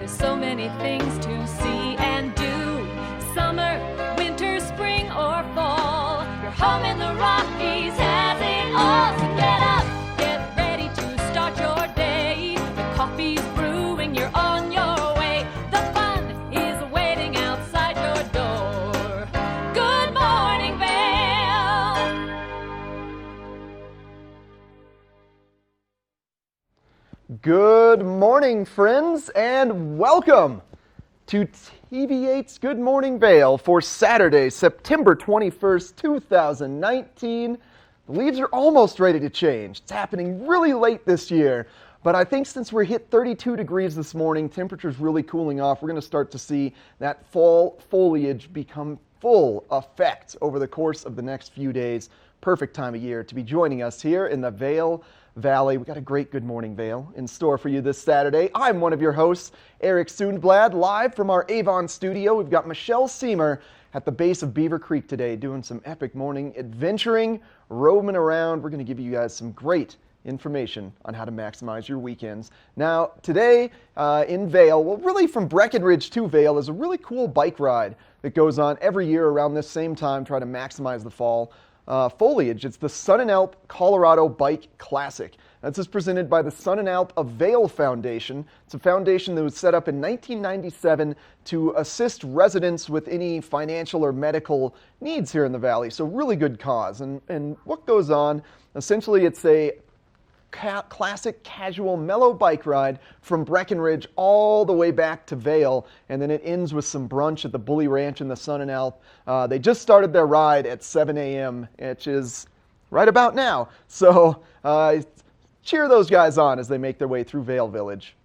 There's so many things to see and do. Summer, winter, spring, or fall. Your home in the Rockies has it all. So get up, get ready to start your day. The coffee's brewing, you're on your way. The fun is waiting outside your door. Good morning, Vail. Good morning, friends, and welcome to TV8's Good Morning Vail for Saturday, September 21st, 2019. The leaves are almost ready to change. It's happening really late this year, but I think since we're hit 32 degrees this morning, temperature's really cooling off. We're going to start to see that fall foliage become full effect over the course of the next few days. Perfect time of year to be joining us here in the Vail Valley. We got a great Good Morning Vail in store for you this Saturday. I'm one of your hosts, Eric Sundblad, live from our Avon studio. We've got Michelle Seamer at the base of Beaver Creek today doing some epic morning adventuring, roaming around. We're going to give you guys some great information on how to maximize your weekends. Now, today in Vail, well, really from Breckenridge to Vail, is a really cool bike ride that goes on every year around this same time, try to maximize the fall foliage. It's the Sun and Alp Colorado Bike Classic. This is presented by the Sun and Alp of Vail Foundation. It's a foundation that was set up in 1997 to assist residents with any financial or medical needs here in the valley. So really good cause. And what goes on, essentially it's a classic casual mellow bike ride from Breckenridge all the way back to Vail, and then it ends with some brunch at the Bully Ranch in the Sun and Alp. They just started their ride at 7 a.m., which is right about now. So cheer those guys on as they make their way through Vail Village.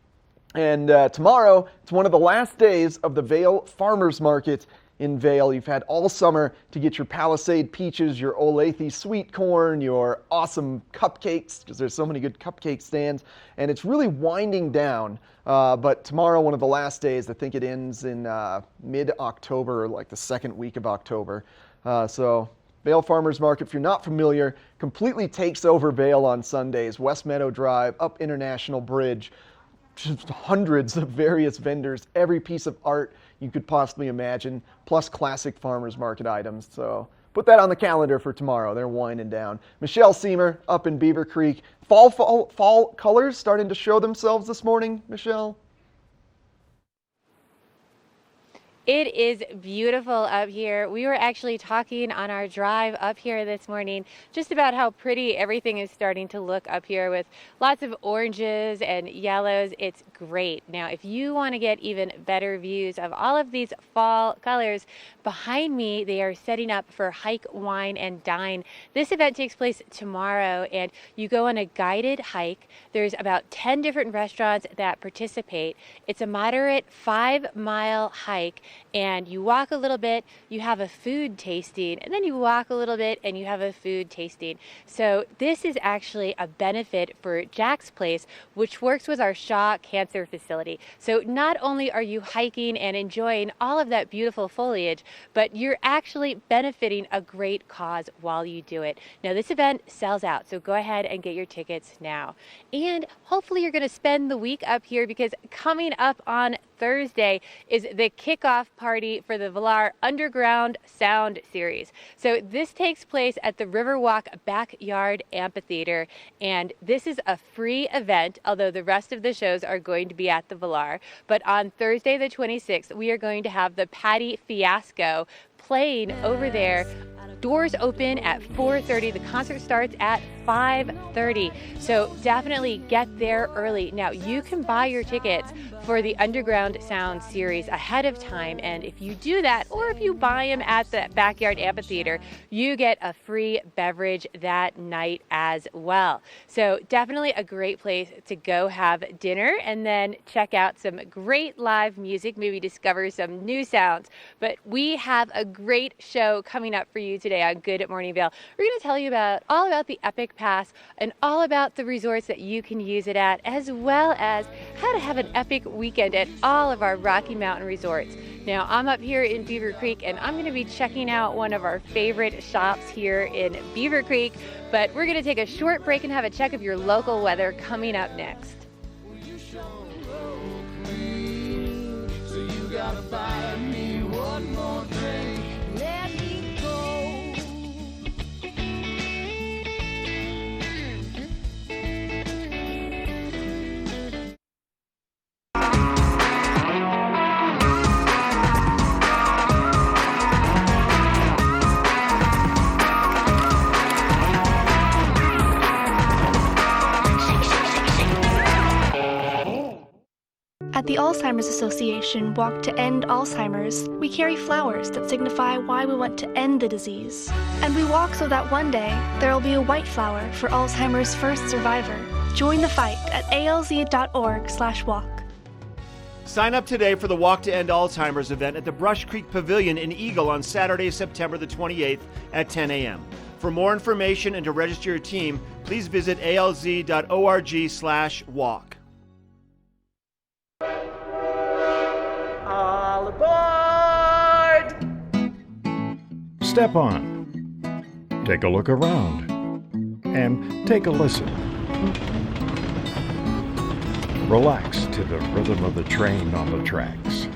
And tomorrow, it's one of the last days of the Vail Farmers Market in Vail. You've had all summer to get your Palisade peaches, your Olathe sweet corn, your awesome cupcakes, because there's so many good cupcake stands, and it's really winding down. But tomorrow, one of the last days, I think it ends in mid-October, like the second week of October. So Vail Farmers Market, if you're not familiar, completely takes over Vail on Sundays. West Meadow Drive, up International Bridge, just hundreds of various vendors, every piece of art you could possibly imagine, plus classic farmers market items. So put that on the calendar for tomorrow. They're winding down. Michelle Seamer up in Beaver Creek. Fall colors starting to show themselves this morning, Michelle? It is beautiful up here. We were actually talking on our drive up here this morning just about how pretty everything is starting to look up here with lots of oranges and yellows. It's great. Now, if you want to get even better views of all of these fall colors, behind me, they are setting up for Hike, Wine, and Dine. This event takes place tomorrow, and you go on a guided hike. There's about 10 different restaurants that participate. It's a moderate 5-mile hike, and you walk a little bit, you have a food tasting, and then you walk a little bit and you have a food tasting. So this is actually a benefit for Jack's Place, which works with our Shaw Cancer Facility. So not only are you hiking and enjoying all of that beautiful foliage, but you're actually benefiting a great cause while you do it. Now, this event sells out, so go ahead and get your tickets now. And hopefully you're going to spend the week up here, because coming up on Thursday is the kickoff party for the Villar Underground Sound Series. So this takes place at the Riverwalk Backyard Amphitheater, and this is a free event, although the rest of the shows are going to be at the Villar. But on Thursday the 26th, we are going to have the Patty Fiasco playing over there. Doors open at 4:30. The concert starts at 5:30. So definitely get there early. Now, you can buy your tickets for the Underground Sound Series ahead of time, and if you do that, or if you buy them at the Backyard Amphitheater, you get a free beverage that night as well. So definitely a great place to go have dinner and then check out some great live music, maybe discover some new sounds. But we have a great show coming up for you today on Good Morning Vail. We're going to tell you all about the Epic Pass and all about the resorts that you can use it at, as well as how to have an epic weekend at all of our Rocky Mountain resorts. Now, I'm up here in Beaver Creek, and I'm going to be checking out one of our favorite shops here in Beaver Creek, but we're going to take a short break and have a check of your local weather coming up next. the Alzheimer's Association Walk to End Alzheimer's, we carry flowers that signify why we want to end the disease. And we walk so that one day there will be a white flower for Alzheimer's first survivor. Join the fight at alz.org/walk. Sign up today for the Walk to End Alzheimer's event at the Brush Creek Pavilion in Eagle on Saturday, September the 28th at 10 a.m. For more information and to register your team, please visit alz.org/walk. All aboard! Step on. Take a look around. And take a listen. Relax to the rhythm of the train on the tracks.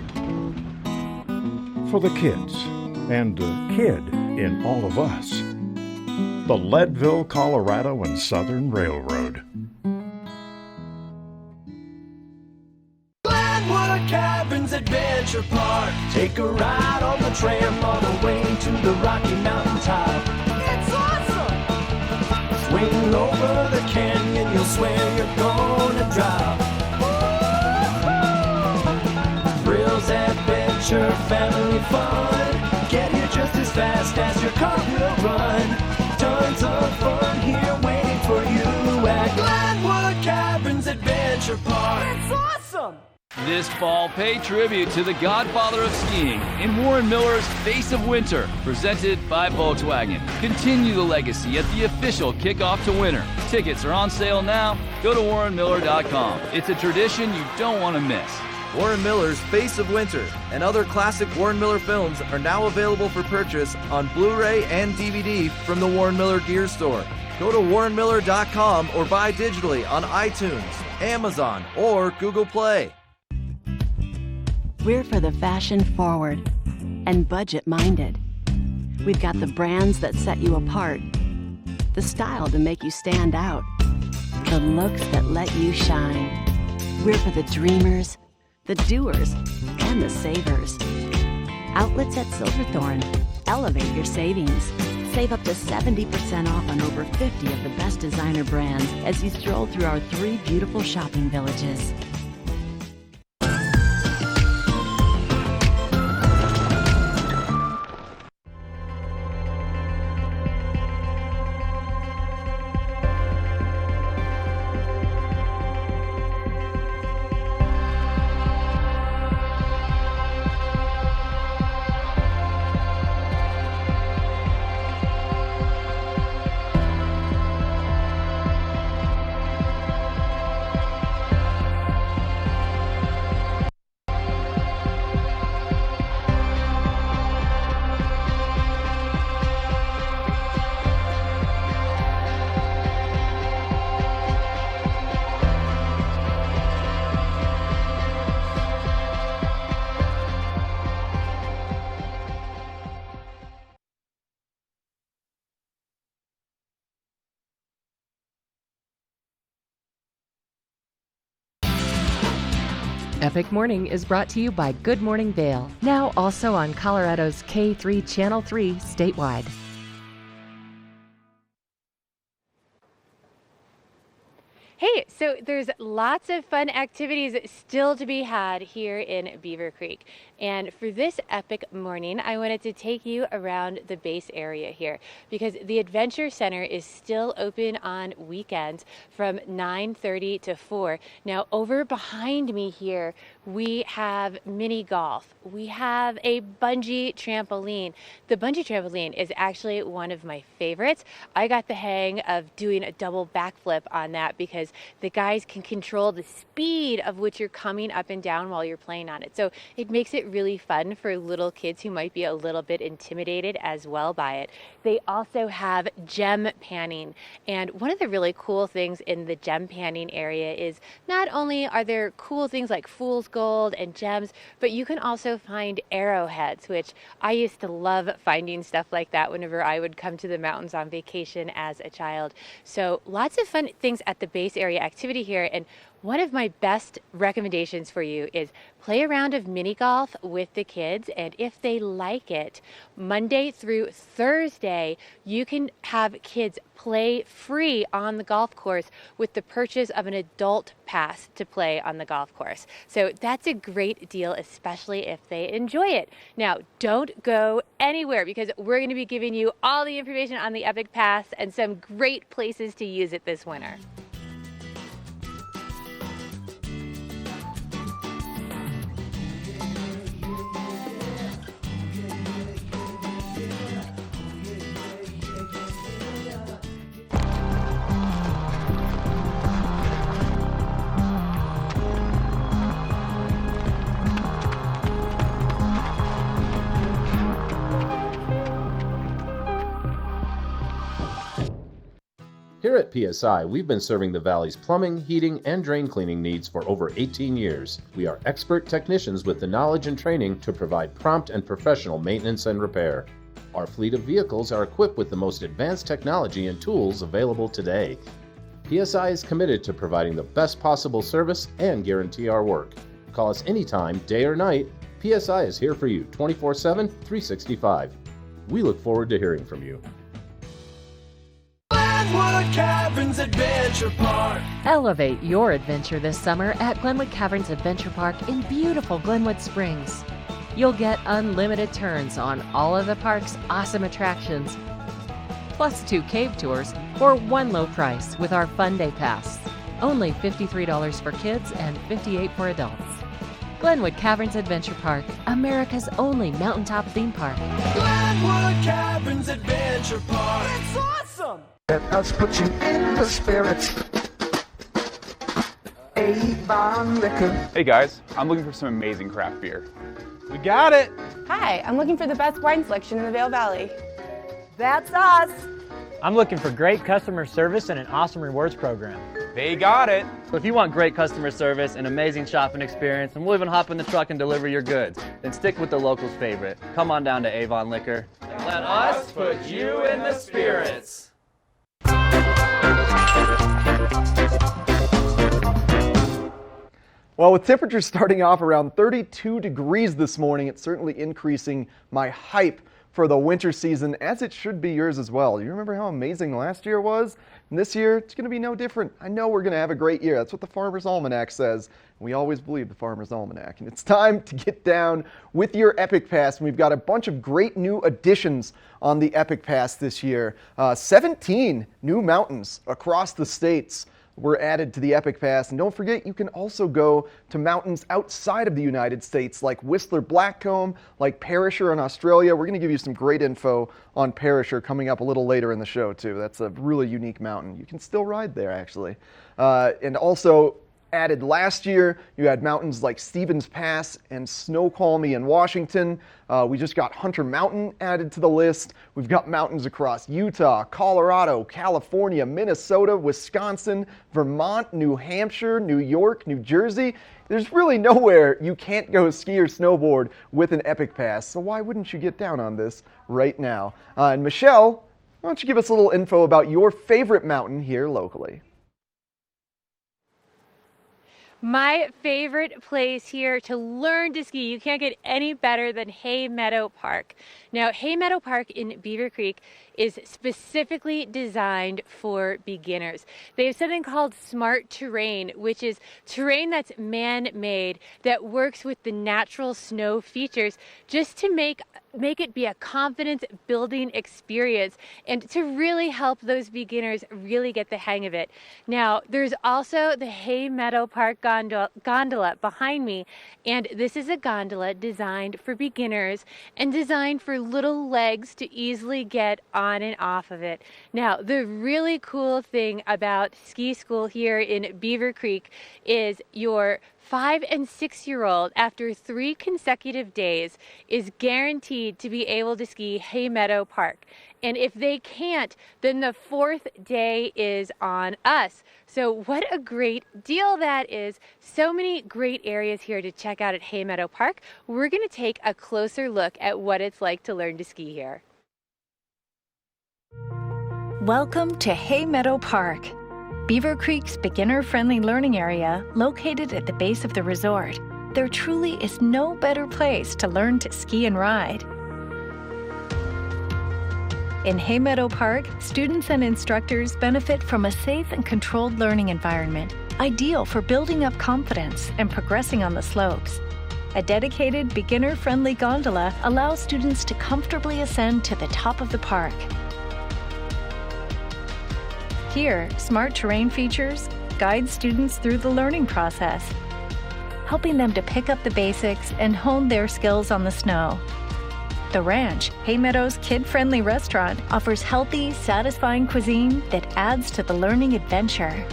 For the kids, and the kid in all of us, the Leadville, Colorado and Southern Railroad. Glenwood Caverns Adventure Park. Take a ride on the tram all the way to the Rocky Mountain top. It's awesome! Swing over the canyon, you'll swear you're gonna drop. Thrills, adventure, family fun. Get here just as fast as your car will run. Tons of fun here waiting for you at Glenwood Caverns Adventure Park. It's awesome! This fall, pay tribute to the godfather of skiing in Warren Miller's Face of Winter, presented by Volkswagen. Continue the legacy at the official kickoff to winter. Tickets are on sale now. Go to warrenmiller.com. It's a tradition you don't want to miss. Warren Miller's Face of Winter and other classic Warren Miller films are now available for purchase on Blu-ray and DVD from the Warren Miller Gear Store. Go to warrenmiller.com or buy digitally on iTunes, Amazon, or Google Play. We're for the fashion forward and budget minded. We've got the brands that set you apart, the style to make you stand out, the looks that let you shine. We're for the dreamers, the doers, and the savers. Outlets at Silverthorne. Elevate your savings. Save up to 70% off on over 50 of the best designer brands as you stroll through our 3 beautiful shopping villages. Epic Morning is brought to you by Good Morning Vale, now also on Colorado's K3 Channel 3 statewide. Hey, so there's lots of fun activities still to be had here in Beaver Creek. And for this epic morning, I wanted to take you around the base area here because the Adventure Center is still open on weekends from 9:30 to 4. Now, over behind me here, we have mini golf. We have a bungee trampoline. The bungee trampoline is actually one of my favorites. I got the hang of doing a double backflip on that because the guys can control the speed of which you're coming up and down while you're playing on it. So it makes it really fun for little kids who might be a little bit intimidated as well by it. They also have gem panning. And one of the really cool things in the gem panning area is not only are there cool things like fool's gold and gems, but you can also find arrowheads, which I used to love finding stuff like that whenever I would come to the mountains on vacation as a child. So lots of fun things at the base area activity here. And one of my best recommendations for you is play a round of mini golf with the kids. And if they like it, Monday through Thursday, you can have kids play free on the golf course with the purchase of an adult pass to play on the golf course. So that's a great deal, especially if they enjoy it. Now, don't go anywhere because we're going to be giving you all the information on the Epic Pass and some great places to use it this winter. Here at PSI, we've been serving the Valley's plumbing, heating, and drain cleaning needs for over 18 years. We are expert technicians with the knowledge and training to provide prompt and professional maintenance and repair. Our fleet of vehicles are equipped with the most advanced technology and tools available today. PSI is committed to providing the best possible service and guarantee our work. Call us anytime, day or night. PSI is here for you 24/7, 365. We look forward to hearing from you. Glenwood Caverns Adventure Park. Elevate your adventure this summer at Glenwood Caverns Adventure Park in beautiful Glenwood Springs. You'll get unlimited turns on all of the park's awesome attractions, plus 2 cave tours for one low price with our Fun Day Pass. Only $53 for kids and $58 for adults. Glenwood Caverns Adventure Park, America's only mountaintop theme park. Glenwood Caverns Adventure Park. It's awesome! Let us put you in the spirits. Avon Liquor. Hey guys, I'm looking for some amazing craft beer. We got it! Hi, I'm looking for the best wine selection in the Vail Valley. That's us! I'm looking for great customer service and an awesome rewards program. They got it! So if you want great customer service, an amazing shopping experience, and we'll even hop in the truck and deliver your goods, then stick with the locals' favorite. Come on down to Avon Liquor. And let us put you in the spirits. Well, with temperatures starting off around 32 degrees this morning, it's certainly increasing my hype for the winter season, as it should be yours as well. You remember how amazing last year was? And this year, it's going to be no different. I know we're going to have a great year. That's what the Farmer's Almanac says. We always believe the Farmer's Almanac. And it's time to get down with your Epic Pass. And we've got a bunch of great new additions on the Epic Pass this year. 17 new mountains across the states were added to the Epic Pass. And don't forget, you can also go to mountains outside of the United States like Whistler Blackcomb, like Perisher in Australia. We're going to give you some great info on Perisher coming up a little later in the show too. That's a really unique mountain. You can still ride there actually. And also added last year, you had mountains like Stevens Pass and Snoqualmie in Washington. We just got Hunter Mountain added to the list. We've got mountains across Utah, Colorado, California, Minnesota, Wisconsin, Vermont, New Hampshire, New York, New Jersey. There's really nowhere you can't go ski or snowboard with an Epic Pass, so why wouldn't you get down on this right now? And Michelle, why don't you give us a little info about your favorite mountain here locally? My favorite place here to learn to ski, you can't get any better than Hay Meadow Park. Now, Hay Meadow Park in Beaver Creek is specifically designed for beginners. They have something called smart terrain, which is terrain that's man-made that works with the natural snow features just to make it be a confidence building experience and to really help those beginners really get the hang of it. Now, there's also the Hay Meadow Park gondola behind me, and this is a gondola designed for beginners and designed for little legs to easily get on and off of it. Now, the really cool thing about ski school here in Beaver Creek is your 5- and 6-year-old, after 3 consecutive days, is guaranteed to be able to ski Hay Meadow Park. And if they can't, then the 4th day is on us. So what a great deal that is. So many great areas here to check out at Hay Meadow Park. We're going to take a closer look at what it's like to learn to ski here. Welcome to Hay Meadow Park. Beaver Creek's beginner-friendly learning area, located at the base of the resort. There truly is no better place to learn to ski and ride. In Haymeadow Park, students and instructors benefit from a safe and controlled learning environment, ideal for building up confidence and progressing on the slopes. A dedicated, beginner-friendly gondola allows students to comfortably ascend to the top of the park. Here, smart terrain features guide students through the learning process, helping them to pick up the basics and hone their skills on the snow. The Ranch, Haymeadow's kid-friendly restaurant, offers healthy, satisfying cuisine that adds to the learning adventure.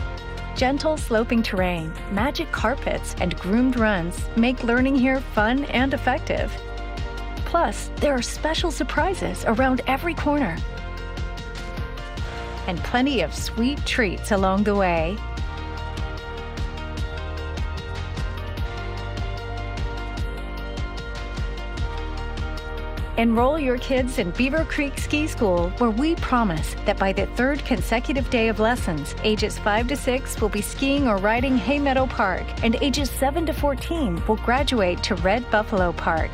Gentle sloping terrain, magic carpets, and groomed runs make learning here fun and effective. Plus, there are special surprises around every corner. And plenty of sweet treats along the way. Enroll your kids in Beaver Creek Ski School, where we promise that by the third consecutive day of lessons, ages 5 to 6 will be skiing or riding Haymeadow Park, and ages 7 to 14 will graduate to Red Buffalo Park.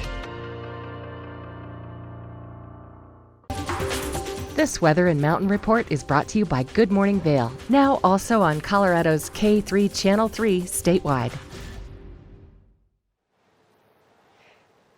This weather and mountain report is brought to you by Good Morning Vail, now also on Colorado's K3 Channel 3 statewide.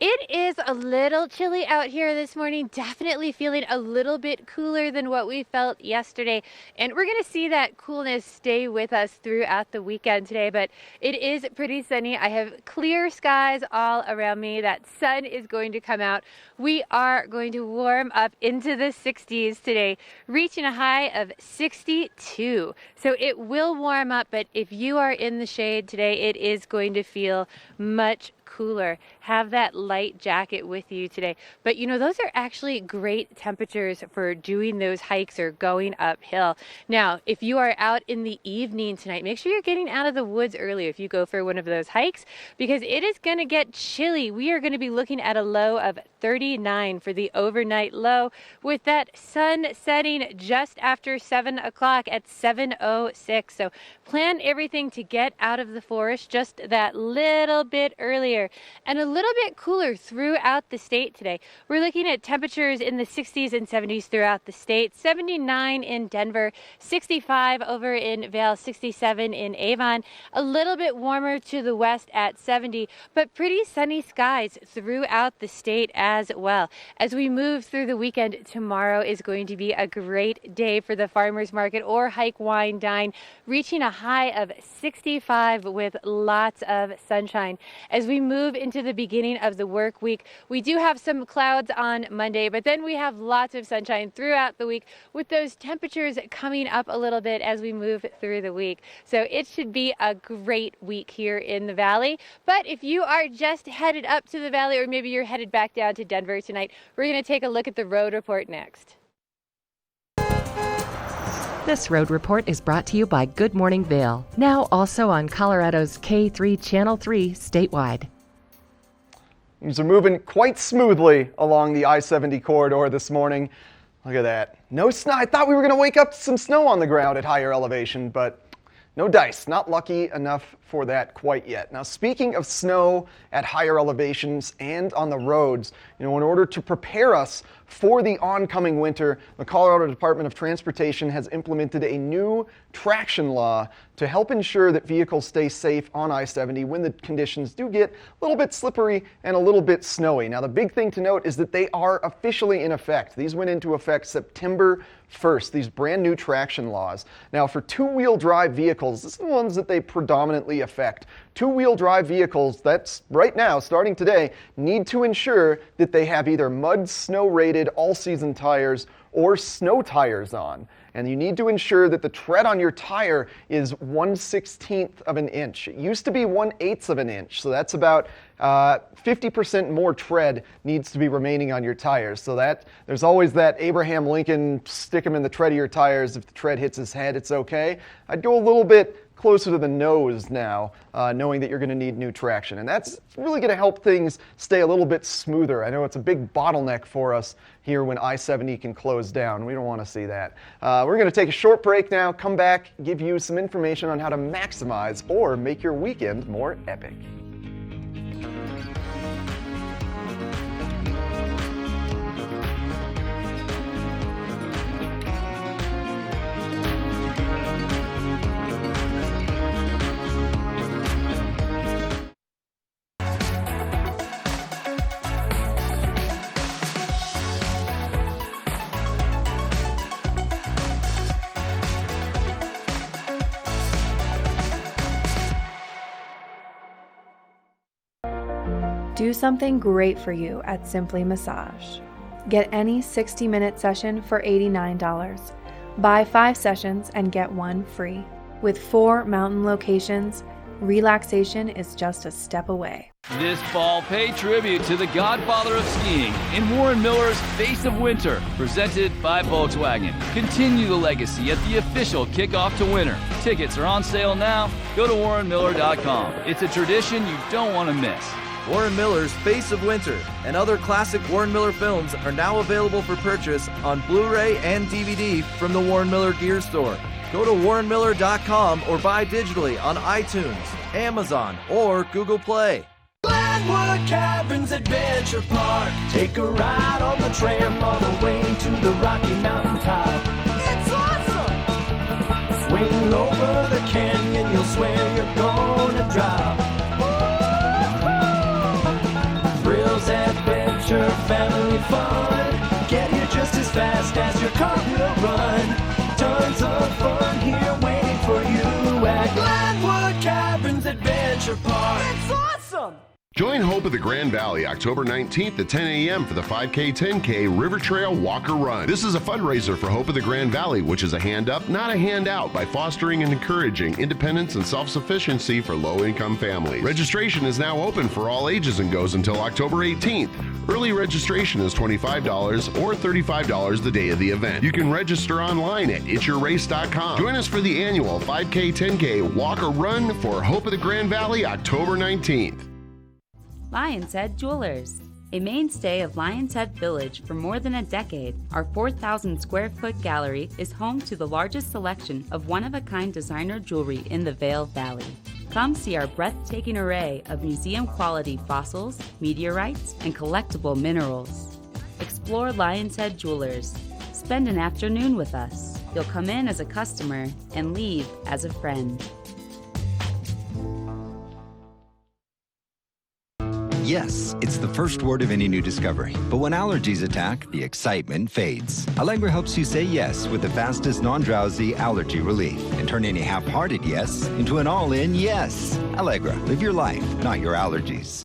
It is a little chilly out here this morning, definitely feeling a little bit cooler than what we felt yesterday. And we're going to see that coolness stay with us throughout the weekend today, but it is pretty sunny. I have clear skies all around me. That sun is going to come out. We are going to warm up into the 60s today, reaching a high of 62. So it will warm up, but if you are in the shade today, it is going to feel much cooler. Have that light jacket with you today. But you know, those are actually great temperatures for doing those hikes or going uphill. Now, if you are out in the evening tonight, make sure you're getting out of the woods early if you go for one of those hikes, because it is going to get chilly. We are going to be looking at a low of 39 for the overnight low, with that sun setting just after 7 o'clock at 7:06. So plan everything to get out of the forest just that little bit earlier, and a little bit cooler throughout the state today. We're looking at temperatures in the 60s and 70s throughout the state. 79 in Denver, 65 over in Vail, 67 in Avon, a little bit warmer to the west at 70, but pretty sunny skies throughout the state as well. As we move through the weekend, tomorrow is going to be a great day for the farmers market or hike, wine, dine, reaching a high of 65 with lots of sunshine. As we move into the beginning of the work week, we do have some clouds on Monday, but then we have lots of sunshine throughout the week, with those temperatures coming up a little bit as we move through the week. So it should be a great week here in the Valley. But if you are just headed up to the Valley, or maybe you're headed back down to Denver tonight, we're going to take a look at the road report next. This road report is brought to you by Good Morning Vail, now also on Colorado's K3 Channel 3 statewide. Things are moving quite smoothly along the I-70 corridor this morning. Look at that. No snow. I thought we were going to wake up to some snow on the ground at higher elevation, but no dice. Not lucky enough for that quite yet. Now, speaking of snow at higher elevations and on the roads, in order to prepare us for the oncoming winter, the Colorado Department of Transportation has implemented a new traction law to help ensure that vehicles stay safe on I-70 when the conditions do get a little bit slippery and a little bit snowy. Now, the big thing to note is that they are officially in effect. These went into effect September 1st, these brand new traction laws. Now, for two-wheel drive vehicles, this is the ones that they predominantly affect. Two-wheel drive vehicles, that's right now, starting today, need to ensure that they have either mud, snow-rated, all-season tires or snow tires on. And you need to ensure that the tread on your tire is 1/16 of an inch. It used to be 1/8 of an inch, so that's about 50% more tread needs to be remaining on your tires. So that there's always that Abraham Lincoln, stick him in the tread of your tires. If the tread hits his head, it's okay. I'd go a little bit closer to the nose now, knowing that you're going to need new traction. And that's really going to help things stay a little bit smoother. I know it's a big bottleneck for us here when I-70 can close down. We don't want to see that. We're going to take a short break now, come back, give you some information on how to maximize or make your weekend more epic. Do something great for you at Simply Massage. Get any 60-minute session for $89. Buy 5 sessions and get 1 free. With 4 mountain locations, relaxation is just a step away. This fall, pay tribute to the godfather of skiing in Warren Miller's Face of Winter, presented by Volkswagen. Continue the legacy at the official kickoff to winter. Tickets are on sale now. Go to warrenmiller.com. It's a tradition you don't want to miss. Warren Miller's Face of Winter and other classic Warren Miller films are now available for purchase on Blu-ray and DVD from the Warren Miller Gear Store. Go to warrenmiller.com or buy digitally on iTunes, Amazon, or Google Play. Glenwood Caverns Adventure Park. Take a ride on the tram all the way to the Rocky Mountain top. It's awesome! Swing over the canyon, you'll swear you're gonna drop. Thrills, adventure, family fun. Get here just as fast as your car will run. Tons of fun here waiting for you at Glenwood Caverns Adventure Park. It's awesome! Join Hope of the Grand Valley October 19th at 10 a.m. for the 5K 10K River Trail Walker Run. This is a fundraiser for Hope of the Grand Valley, which is a hand up, not a handout, by fostering and encouraging independence and self-sufficiency for low-income families. Registration is now open for all ages and goes until October 18th. Early registration is $25 or $35 the day of the event. You can register online at itsyourrace.com. Join us for the annual 5K 10K Walker Run for Hope of the Grand Valley October 19th. Lion's Head Jewelers. A mainstay of Lion's Head Village for more than a decade, our 4,000 square foot gallery is home to the largest selection of one-of-a-kind designer jewelry in the Vail Valley. Come see our breathtaking array of museum-quality fossils, meteorites, and collectible minerals. Explore Lion's Head Jewelers. Spend an afternoon with us. You'll come in as a customer and leave as a friend. Yes, it's the first word of any new discovery. But when allergies attack, the excitement fades. Allegra helps you say yes with the fastest non-drowsy allergy relief and turn any half-hearted yes into an all-in yes. Allegra, live your life, not your allergies.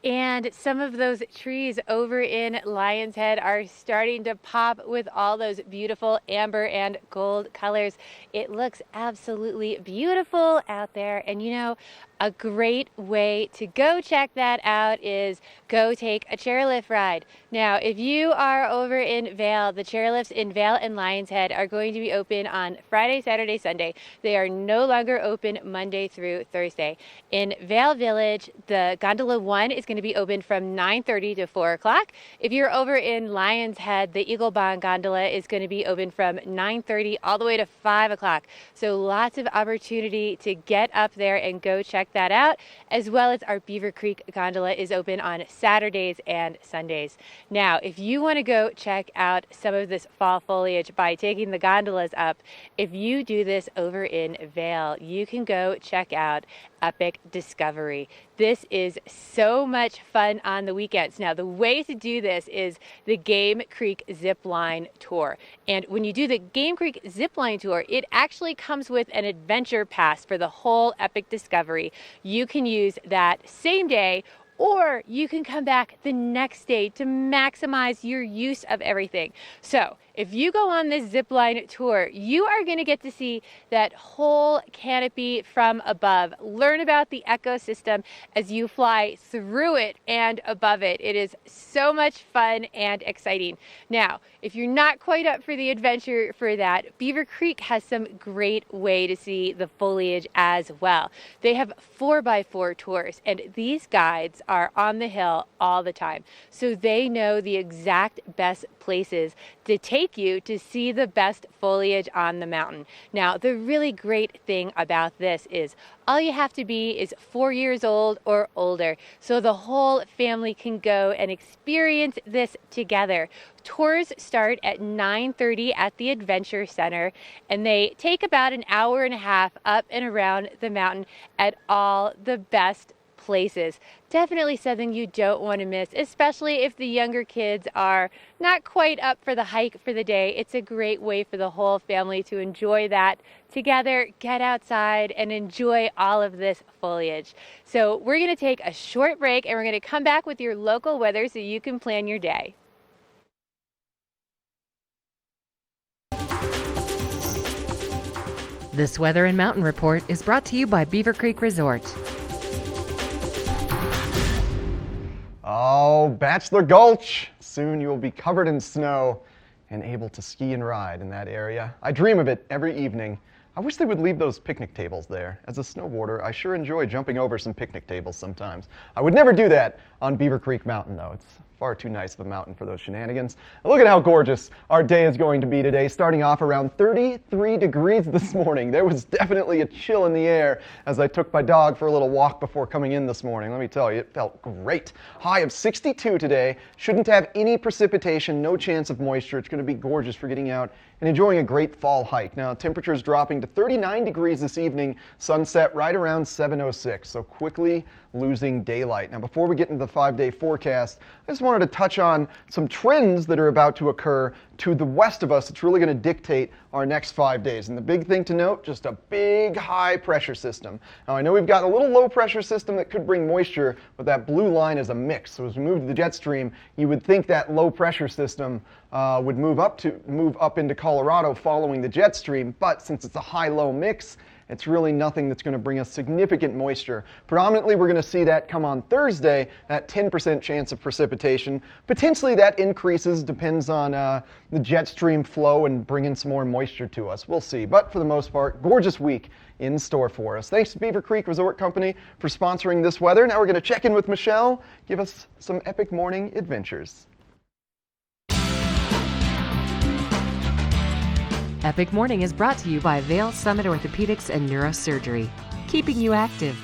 And some of those trees over in Lion's Head are starting to pop with all those beautiful amber and gold colors. It looks absolutely beautiful out there. And you know, a great way to go check that out is go take a chairlift ride. Now, if you are over in Vail, the chairlifts in Vail and Lion's Head are going to be open on Friday, Saturday, Sunday. They are no longer open Monday through Thursday. In Vail Village, the Gondola 1 is going to be open from 9:30 to 4 o'clock. If you're over in Lion's Head, the Eagle Bond Gondola is going to be open from 9:30 all the way to 5 o'clock. So lots of opportunity to get up there and go check that out, as well as our Beaver Creek Gondola is open on Saturdays and Sundays. Now, if you want to go check out some of this fall foliage by taking the gondolas up, if you do this over in Vail, you can go check out Epic Discovery. This is so much fun on the weekends. Now, the way to do this is the Game Creek Zip Line Tour. And when you do the Game Creek Zip Line Tour, it actually comes with an adventure pass for the whole Epic Discovery. You can use that same day, or you can come back the next day to maximize your use of everything. So if you go on this zip line tour, you are going to get to see that whole canopy from above. Learn about the ecosystem as you fly through it and above it. It is so much fun and exciting. Now, if you're not quite up for the adventure for that, Beaver Creek has some great way to see the foliage as well. They have 4x4 tours, and these guides are on the hill all the time, so they know the exact best places to take you to see the best foliage on the mountain. Now, the really great thing about this is all you have to be is 4 years old or older, so the whole family can go and experience this together. Tours start at 9:30 at the Adventure Center, and they take about an hour and a half up and around the mountain at all the best places. Definitely something you don't want to miss, especially if the younger kids are not quite up for the hike for the day. It's a great way for the whole family to enjoy that together, get outside and enjoy all of this foliage. So we're going to take a short break, and we're going to come back with your local weather so you can plan your day. This Weather and Mountain Report is brought to you by Beaver Creek Resort. Oh, Bachelor Gulch! Soon you will be covered in snow and able to ski and ride in that area. I dream of it every evening. I wish they would leave those picnic tables there. As a snowboarder, I sure enjoy jumping over some picnic tables sometimes. I would never do that on Beaver Creek Mountain, though. It's far too nice of a mountain for those shenanigans. And look at how gorgeous our day is going to be today, starting off around 33 degrees this morning. There was definitely a chill in the air as I took my dog for a little walk before coming in this morning. Let me tell you, it felt great. High of 62 today. Shouldn't have any precipitation, no chance of moisture. It's going to be gorgeous for getting out and enjoying a great fall hike. Now, temperatures dropping to 39 degrees this evening, sunset right around 7:06, so quickly losing daylight. Now, before we get into the 5-day forecast, I just wanted to touch on some trends that are about to occur to the west of us. It's really going to dictate our next 5 days. And the big thing to note, just a big high pressure system. Now, I know we've got a little low pressure system that could bring moisture, but that blue line is a mix. So as we move to the jet stream, you would think that low pressure system would move up into Colorado following the jet stream, but since it's a high-low mix, it's really nothing that's going to bring us significant moisture. Predominantly, we're going to see that come on Thursday, that 10% chance of precipitation. Potentially that increases, depends on the jet stream flow and bringing some more moisture to us. We'll see. But for the most part, gorgeous week in store for us. Thanks to Beaver Creek Resort Company for sponsoring this weather. Now we're going to check in with Michelle, give us some epic morning adventures. Epic Morning is brought to you by Vail Summit Orthopedics and Neurosurgery, keeping you active.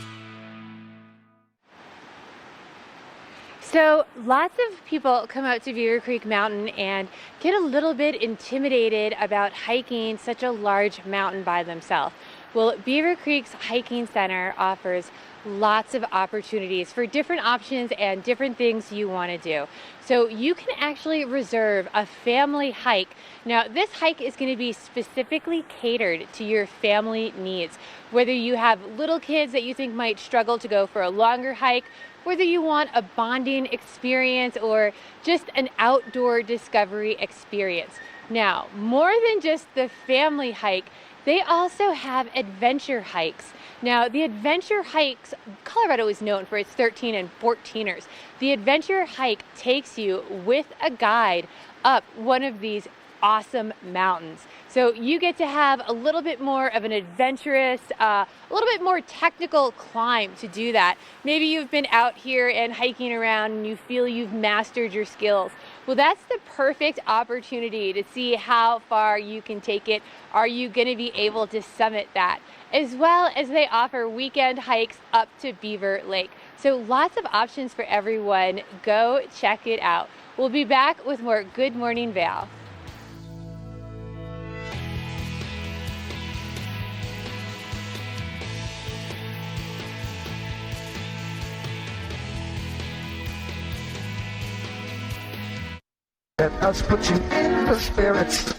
So lots of people come out to Beaver Creek Mountain and get a little bit intimidated about hiking such a large mountain by themselves. Well, Beaver Creek's Hiking Center offers lots of opportunities for different options and different things you want to do. So you can actually reserve a family hike. Now, this hike is going to be specifically catered to your family needs. Whether you have little kids that you think might struggle to go for a longer hike, whether you want a bonding experience or just an outdoor discovery experience. Now, more than just the family hike, they also have adventure hikes. Now, the adventure hikes, Colorado is known for its 13 and 14ers. The adventure hike takes you with a guide up one of these awesome mountains. So you get to have a little bit more of an adventurous, a little bit more technical climb to do that. Maybe you've been out here and hiking around and you feel you've mastered your skills. Well, that's the perfect opportunity to see how far you can take it. Are you going to be able to summit that? As well as they offer weekend hikes up to Beaver Lake. So lots of options for everyone. Go check it out. We'll be back with more Good Morning Vail. Let us put you in the spirits.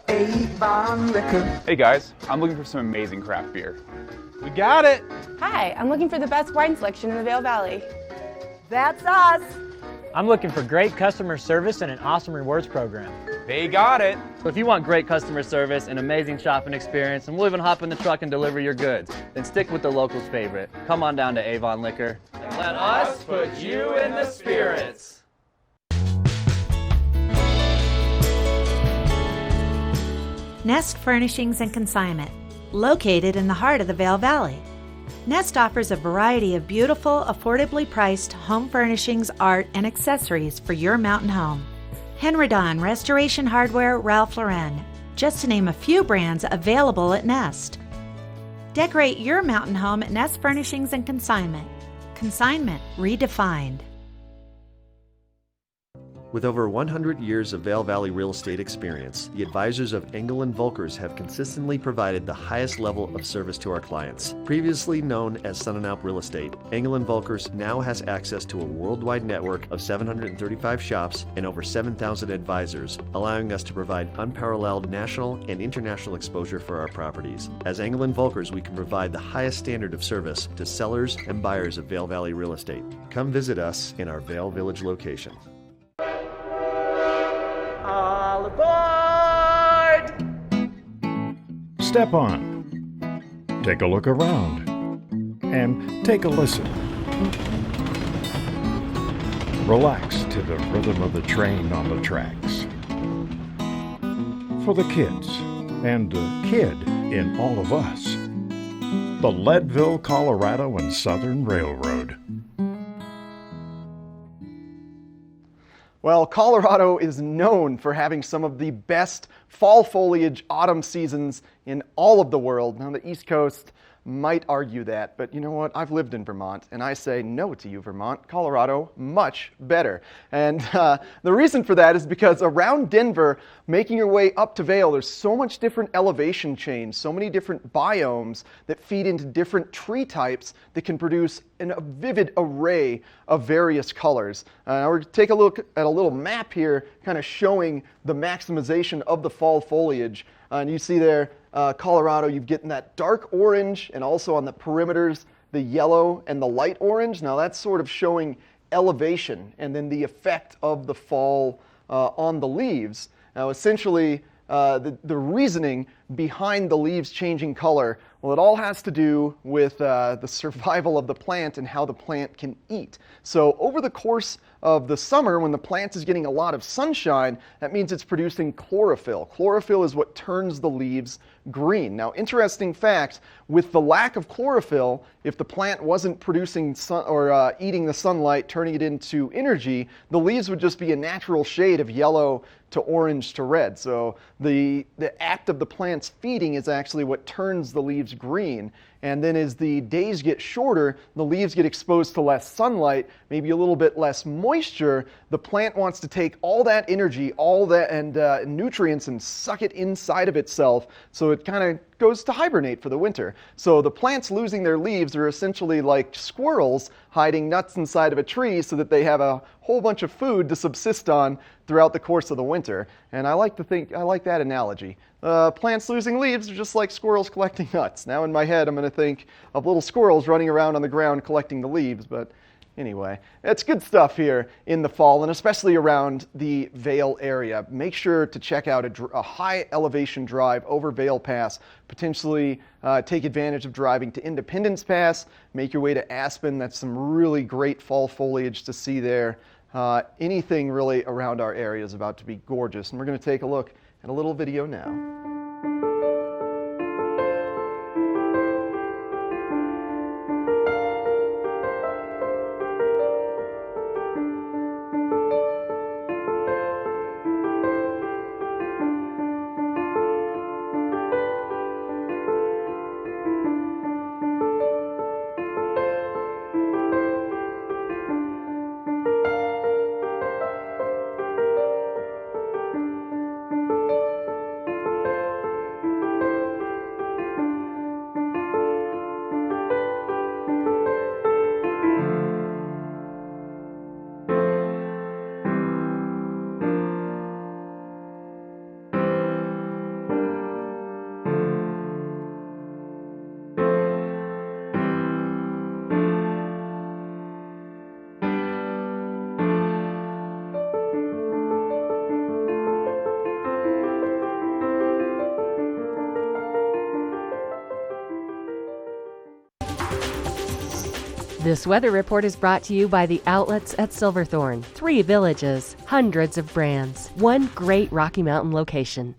A-Bomb Liquor. Hey guys, I'm looking for some amazing craft beer. We got it! Hi, I'm looking for the best wine selection in the Vail Valley. That's us. I'm looking for great customer service and an awesome rewards program. They got it. So if you want great customer service, an amazing shopping experience, and we'll even hop in the truck and deliver your goods, then stick with the locals' favorite. Come on down to Avon Liquor. And let us put you in the spirits. Nest Furnishings and Consignment, located in the heart of the Vail Valley. Nest offers a variety of beautiful, affordably priced home furnishings, art, and accessories for your mountain home. Henredon, Restoration Hardware, Ralph Lauren, just to name a few brands available at Nest. Decorate your mountain home at Nest Furnishings and Consignment. Consignment redefined. With over 100 years of Vail Valley real estate experience, the advisors of Engel & Volkers have consistently provided the highest level of service to our clients. Previously known as Sun & Alp Real Estate, Engel & Volkers now has access to a worldwide network of 735 shops and over 7,000 advisors, allowing us to provide unparalleled national and international exposure for our properties. As Engel & Volkers, we can provide the highest standard of service to sellers and buyers of Vail Valley real estate. Come visit us in our Vail Village location. All aboard! Step on. Take a look around. And take a listen. Relax to the rhythm of the train on the tracks. For the kids, and the kid in all of us, the Leadville, Colorado and Southern Railroad. Well, Colorado is known for having some of the best fall foliage autumn seasons in all of the world. Now, the East Coast might argue that, but you know what? I've lived in Vermont, and I say no to you, Vermont. Colorado, much better. And the reason for that is because around Denver, making your way up to Vail, there's so much different elevation change, so many different biomes that feed into different tree types that can produce a vivid array of various colors. We're going to take a look at a little map here, kind of showing the maximization of the fall foliage. And you see there, Colorado, you're getting that dark orange, and also on the perimeters, the yellow and the light orange. Now that's sort of showing elevation and then the effect of the fall on the leaves. Now essentially, the reasoning behind the leaves changing color, well, it all has to do with the survival of the plant and how the plant can eat. So over the course of the summer, when the plant is getting a lot of sunshine, that means it's producing chlorophyll. Chlorophyll is what turns the leaves green. Now, interesting fact, with the lack of chlorophyll, if the plant wasn't producing eating the sunlight, turning it into energy, the leaves would just be a natural shade of yellow to orange to red. So the act of the plant's feeding is actually what turns the leaves green. And then as the days get shorter, the leaves get exposed to less sunlight, maybe a little bit less moisture. The plant wants to take all that energy, all that and nutrients and suck it inside of itself. So it kind of goes to hibernate for the winter. So the plants losing their leaves are essentially like squirrels hiding nuts inside of a tree so that they have a whole bunch of food to subsist on throughout the course of the winter. And I like that analogy. Plants losing leaves are just like squirrels collecting nuts. Now in my head, I'm going to think of little squirrels running around on the ground collecting the leaves, but anyway, it's good stuff here in the fall, and especially around the Vail area. Make sure to check out a high elevation drive over Vail Pass. Potentially take advantage of driving to Independence Pass. Make your way to Aspen. That's some really great fall foliage to see there. Anything really around our area is about to be gorgeous, and we're going to take a look at a little video now. This weather report is brought to you by the outlets at Silverthorne. 3 villages, hundreds of brands, one great Rocky Mountain location.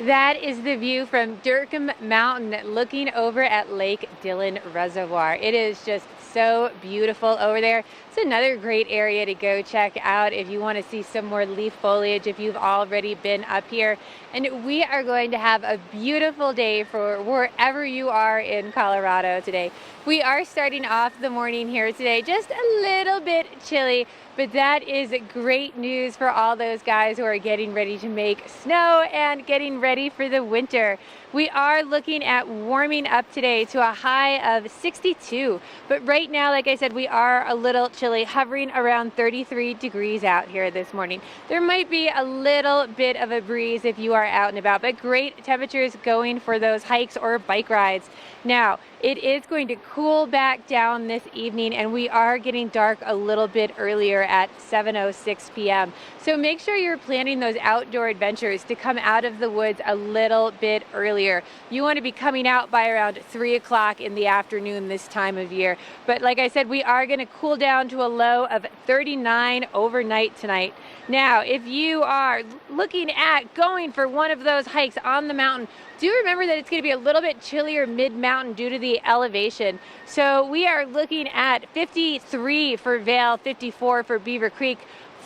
That is the view from Durkham Mountain looking over at Lake Dillon Reservoir. It is just so beautiful over there. It's another great area to go check out if you want to see some more leaf foliage if you've already been up here. And we are going to have a beautiful day for wherever you are in Colorado today. We are starting off the morning here today just a little bit chilly, but that is great news for all those guys who are getting ready to make snow and getting ready for the winter. We are looking at warming up today to a high of 62, but right now, like I said, we are a little chilly, hovering around 33 degrees out here this morning. There might be a little bit of a breeze if you are out and about, but great temperatures going for those hikes or bike rides. Now, it is going to cool back down this evening, and we are getting dark a little bit earlier at 7:06 p.m. So make sure you're planning those outdoor adventures to come out of the woods a little bit earlier. You want to be coming out by around 3 o'clock in the afternoon this time of year. But like I said, we are going to cool down to a low of 39 overnight tonight. Now, if you are looking at going for one of those hikes on the mountain, do remember that it's going to be a little bit chillier mid-mountain due to the elevation. So we are looking at 53 for Vail, 54 for Beaver Creek,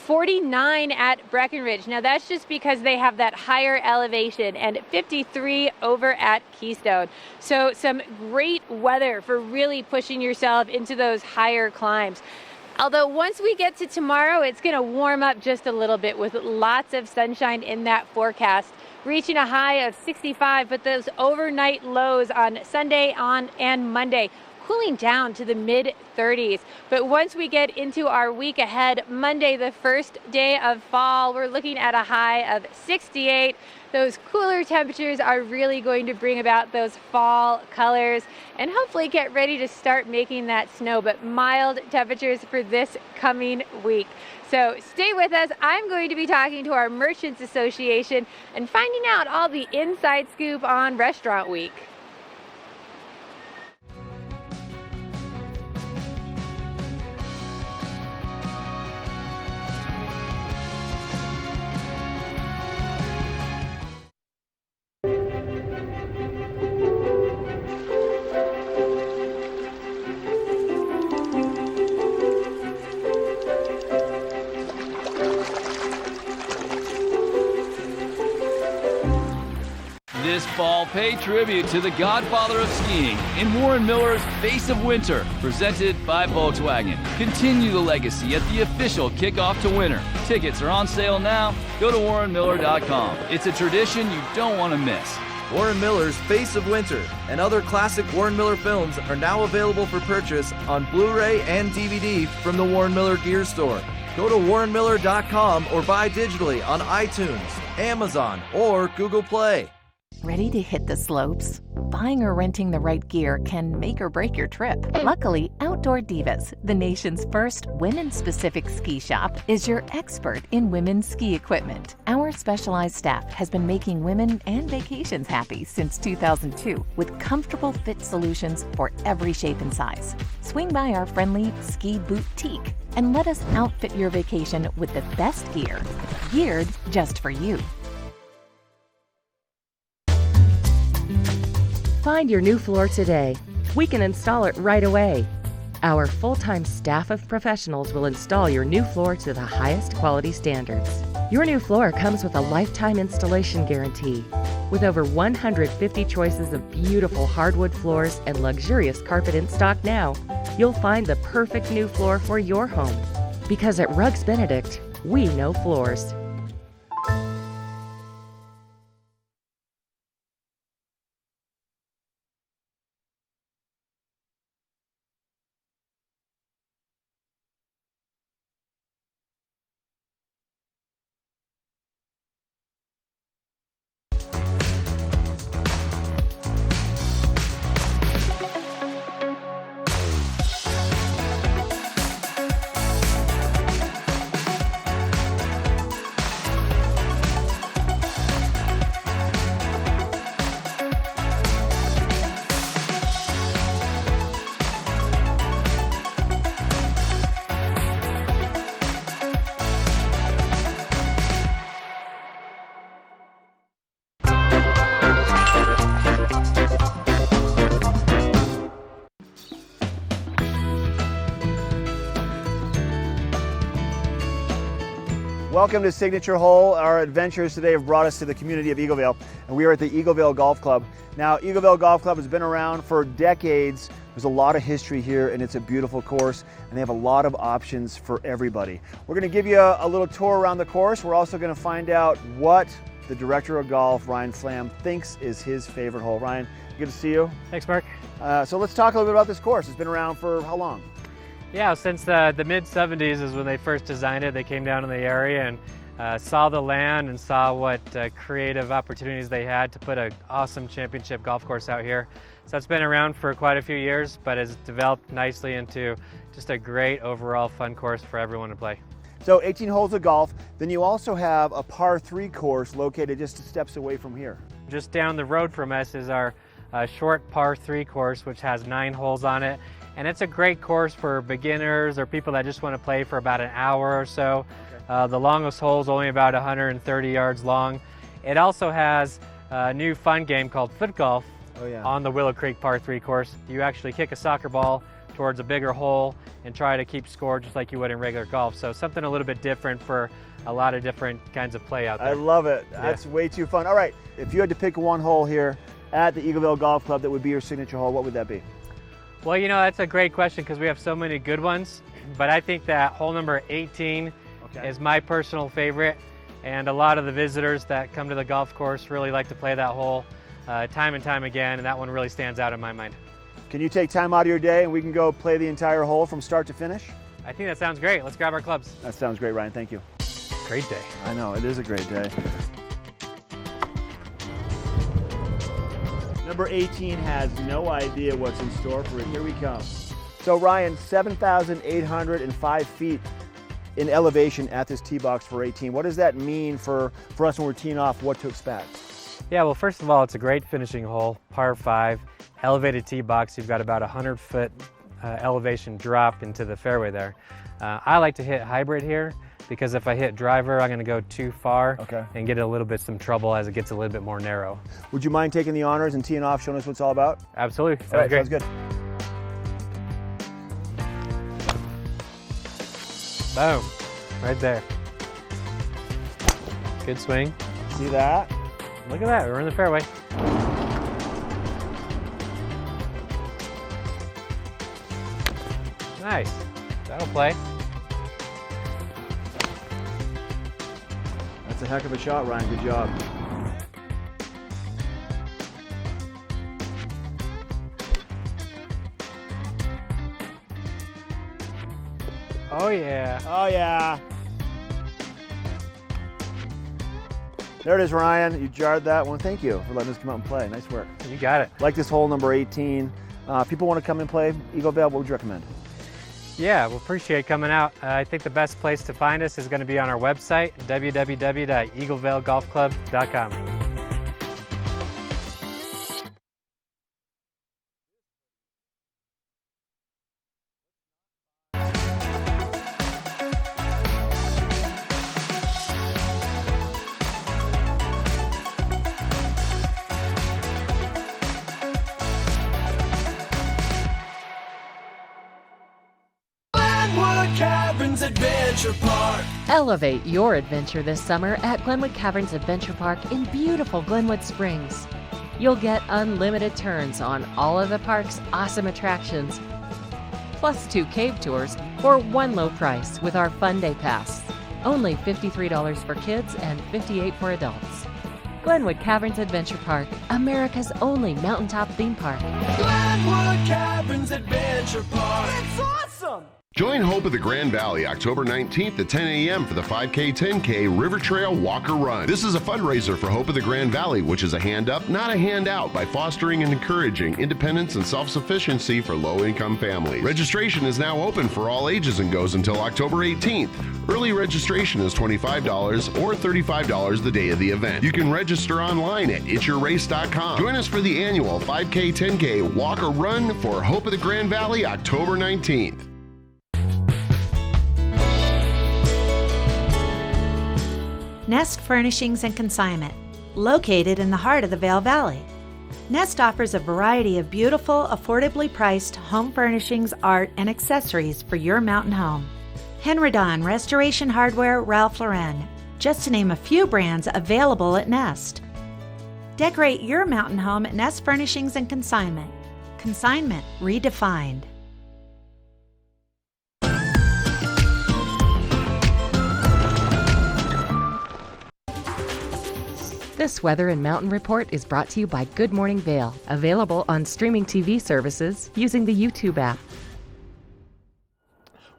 49 at Breckenridge. Now that's just because they have that higher elevation, and 53 over at Keystone. So some great weather for really pushing yourself into those higher climbs. Although once we get to tomorrow, it's going to warm up just a little bit with lots of sunshine in that forecast, reaching a high of 65, but those overnight lows on Sunday and Monday cooling down to the mid-30s. But once we get into our week ahead, Monday, the first day of fall, we're looking at a high of 68. Those cooler temperatures are really going to bring about those fall colors and hopefully get ready to start making that snow, but mild temperatures for this coming week. So stay with us. I'm going to be talking to our Merchants Association and finding out all the inside scoop on Restaurant Week. This fall, pay tribute to the godfather of skiing in Warren Miller's Face of Winter, presented by Volkswagen. Continue the legacy at the official kickoff to winter. Tickets are on sale now. Go to warrenmiller.com. It's a tradition you don't want to miss. Warren Miller's Face of Winter and other classic Warren Miller films are now available for purchase on Blu-ray and DVD from the Warren Miller Gear Store. Go to warrenmiller.com or buy digitally on iTunes, Amazon, or Google Play. Ready to hit the slopes? Buying or renting the right gear can make or break your trip. Luckily, Outdoor Divas, the nation's first women-specific ski shop, is your expert in women's ski equipment. Our specialized staff has been making women and vacations happy since 2002 with comfortable fit solutions for every shape and size. Swing by our friendly ski boutique and let us outfit your vacation with the best gear, geared just for you. Find your new floor today. We can install it right away. Our full-time staff of professionals will install your new floor to the highest quality standards. Your new floor comes with a lifetime installation guarantee. With over 150 choices of beautiful hardwood floors and luxurious carpet in stock now, you'll find the perfect new floor for your home. Because at Rugs Benedict, we know floors. Welcome to Signature Hole. Our adventures today have brought us to the community of Eagleville, and we are at the Eagleville Golf Club. Now, Eagleville Golf Club has been around for decades. There's a lot of history here, and it's a beautiful course, and they have a lot of options for everybody. We're going to give you a little tour around the course. We're also going to find out what the director of golf, Ryan Flam, thinks is his favorite hole. Ryan, good to see you. Thanks, Mark. So let's talk a little bit about this course. It's been around for how long? Yeah, since the mid-'70s is when they first designed it. They came down in the area and saw the land and saw what creative opportunities they had to put an awesome championship golf course out here. So it's been around for quite a few years, but has developed nicely into just a great overall fun course for everyone to play. So 18 holes of golf. Then you also have a par 3 course located just steps away from here. Just down the road from us is our short par 3 course, which has 9 holes on it. And it's a great course for beginners or people that just want to play for about an hour or so. Okay. The longest hole is only about 130 yards long. It also has a new fun game called foot golf on the Willow Creek par 3 course. You actually kick a soccer ball towards a bigger hole and try to keep score just like you would in regular golf. So something a little bit different for a lot of different kinds of play out there. I love it. That's way too fun. All right, if you had to pick one hole here at the Eagleville Golf Club that would be your signature hole, what would that be? Well, you know, that's a great question because we have so many good ones, but I think that hole number 18 is my personal favorite, and a lot of the visitors that come to the golf course really like to play that hole time and time again, and that one really stands out in my mind. Can you take time out of your day and we can go play the entire hole from start to finish? I think that sounds great. Let's grab our clubs. That sounds great, Ryan. Thank you. Great day. I know, it is a great day. Number 18 has no idea what's in store for it. Here we come. So Ryan, 7,805 feet in elevation at this tee box for 18. What does that mean for us when we're teeing off, what to expect? Yeah, well, first of all, it's a great finishing hole, par 5, elevated tee box. You've got about 100-foot elevation drop into the fairway there. I like to hit hybrid here because if I hit driver, I'm going to go too far and get a little bit some trouble as it gets a little bit more narrow. Would you mind taking the honors and teeing off, showing us what it's all about? Absolutely. Sounds great. Sounds good. Boom. Right there. Good swing. See that? Look at that. We're in the fairway. Nice. That'll play. That's a heck of a shot, Ryan. Good job. Oh, yeah. Oh, yeah. There it is, Ryan. You jarred that one. Thank you for letting us come out and play. Nice work. You got it. Like this hole number 18. People want to come and play Eagleville, what would you recommend? Yeah, we'll appreciate coming out. I think the best place to find us is going to be on our website, www.eaglevillegolfclub.com. Adventure Park. Elevate your adventure this summer at Glenwood Caverns Adventure Park in beautiful Glenwood Springs. You'll get unlimited turns on all of the park's awesome attractions, plus 2 cave tours for one low price with our Fun Day Pass. Only $53 for kids and $58 for adults. Glenwood Caverns Adventure Park, America's only mountaintop theme park. Glenwood Caverns Adventure Park. It's awesome! Join Hope of the Grand Valley October 19th at 10 a.m. for the 5K 10K River Trail Walker Run. This is a fundraiser for Hope of the Grand Valley, which is a hand up, not a handout, by fostering and encouraging independence and self-sufficiency for low-income families. Registration is now open for all ages and goes until October 18th. Early registration is $25 or $35 the day of the event. You can register online at itsyourrace.com. Join us for the annual 5K 10K Walker Run for Hope of the Grand Valley October 19th. Nest Furnishings and Consignment, located in the heart of the Vail Valley. Nest offers a variety of beautiful, affordably priced home furnishings, art, and accessories for your mountain home. Henredon Restoration Hardware, Ralph Lauren, just to name a few brands available at Nest. Decorate your mountain home at Nest Furnishings and Consignment. Consignment redefined. This weather and mountain report is brought to you by Good Morning Vale, available on streaming TV services using the YouTube app.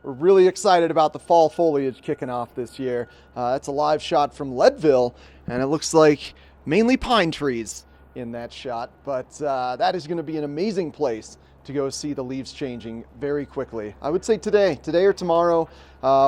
We're really excited about the fall foliage kicking off this year. That's a live shot from Leadville, and it looks like mainly pine trees in that shot, but that is going to be an amazing place to go see the leaves changing very quickly. I would say today or tomorrow.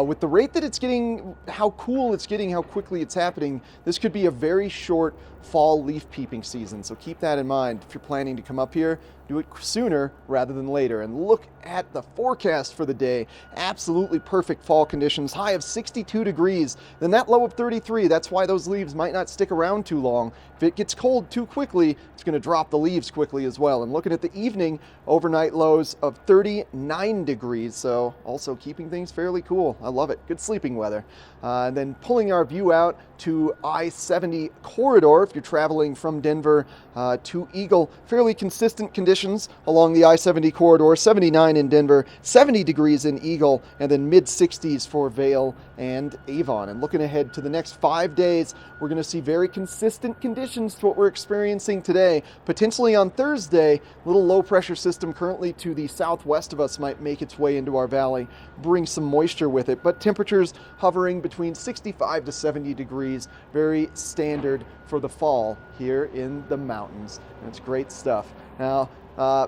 With the rate that it's getting, how cool it's getting, how quickly it's happening, this could be a very short fall leaf peeping season. So keep that in mind. If you're planning to come up here, do it sooner rather than later. And look at the forecast for the day. Absolutely perfect fall conditions. High of 62 degrees, then that low of 33. That's why those leaves might not stick around too long. If it gets cold too quickly, it's going to drop the leaves quickly as well. And looking at the evening, overnight lows of 39 degrees. So also keeping things fairly cool. I love it. Good sleeping weather. And then pulling our view out to I-70 corridor. If you're traveling from Denver to Eagle, fairly consistent conditions along the I-70 corridor. 79 in Denver, 70 degrees in Eagle, and then mid-60s for Vail and Avon. And looking ahead to the next 5 days, we're going to see very consistent conditions to what we're experiencing today. Potentially on Thursday, a little low pressure system currently to the southwest of us might make its way into our valley, bring some moisture with it, but temperatures hovering between 65 to 70 degrees, very standard for the fall here in the mountains. And it's great stuff. Now,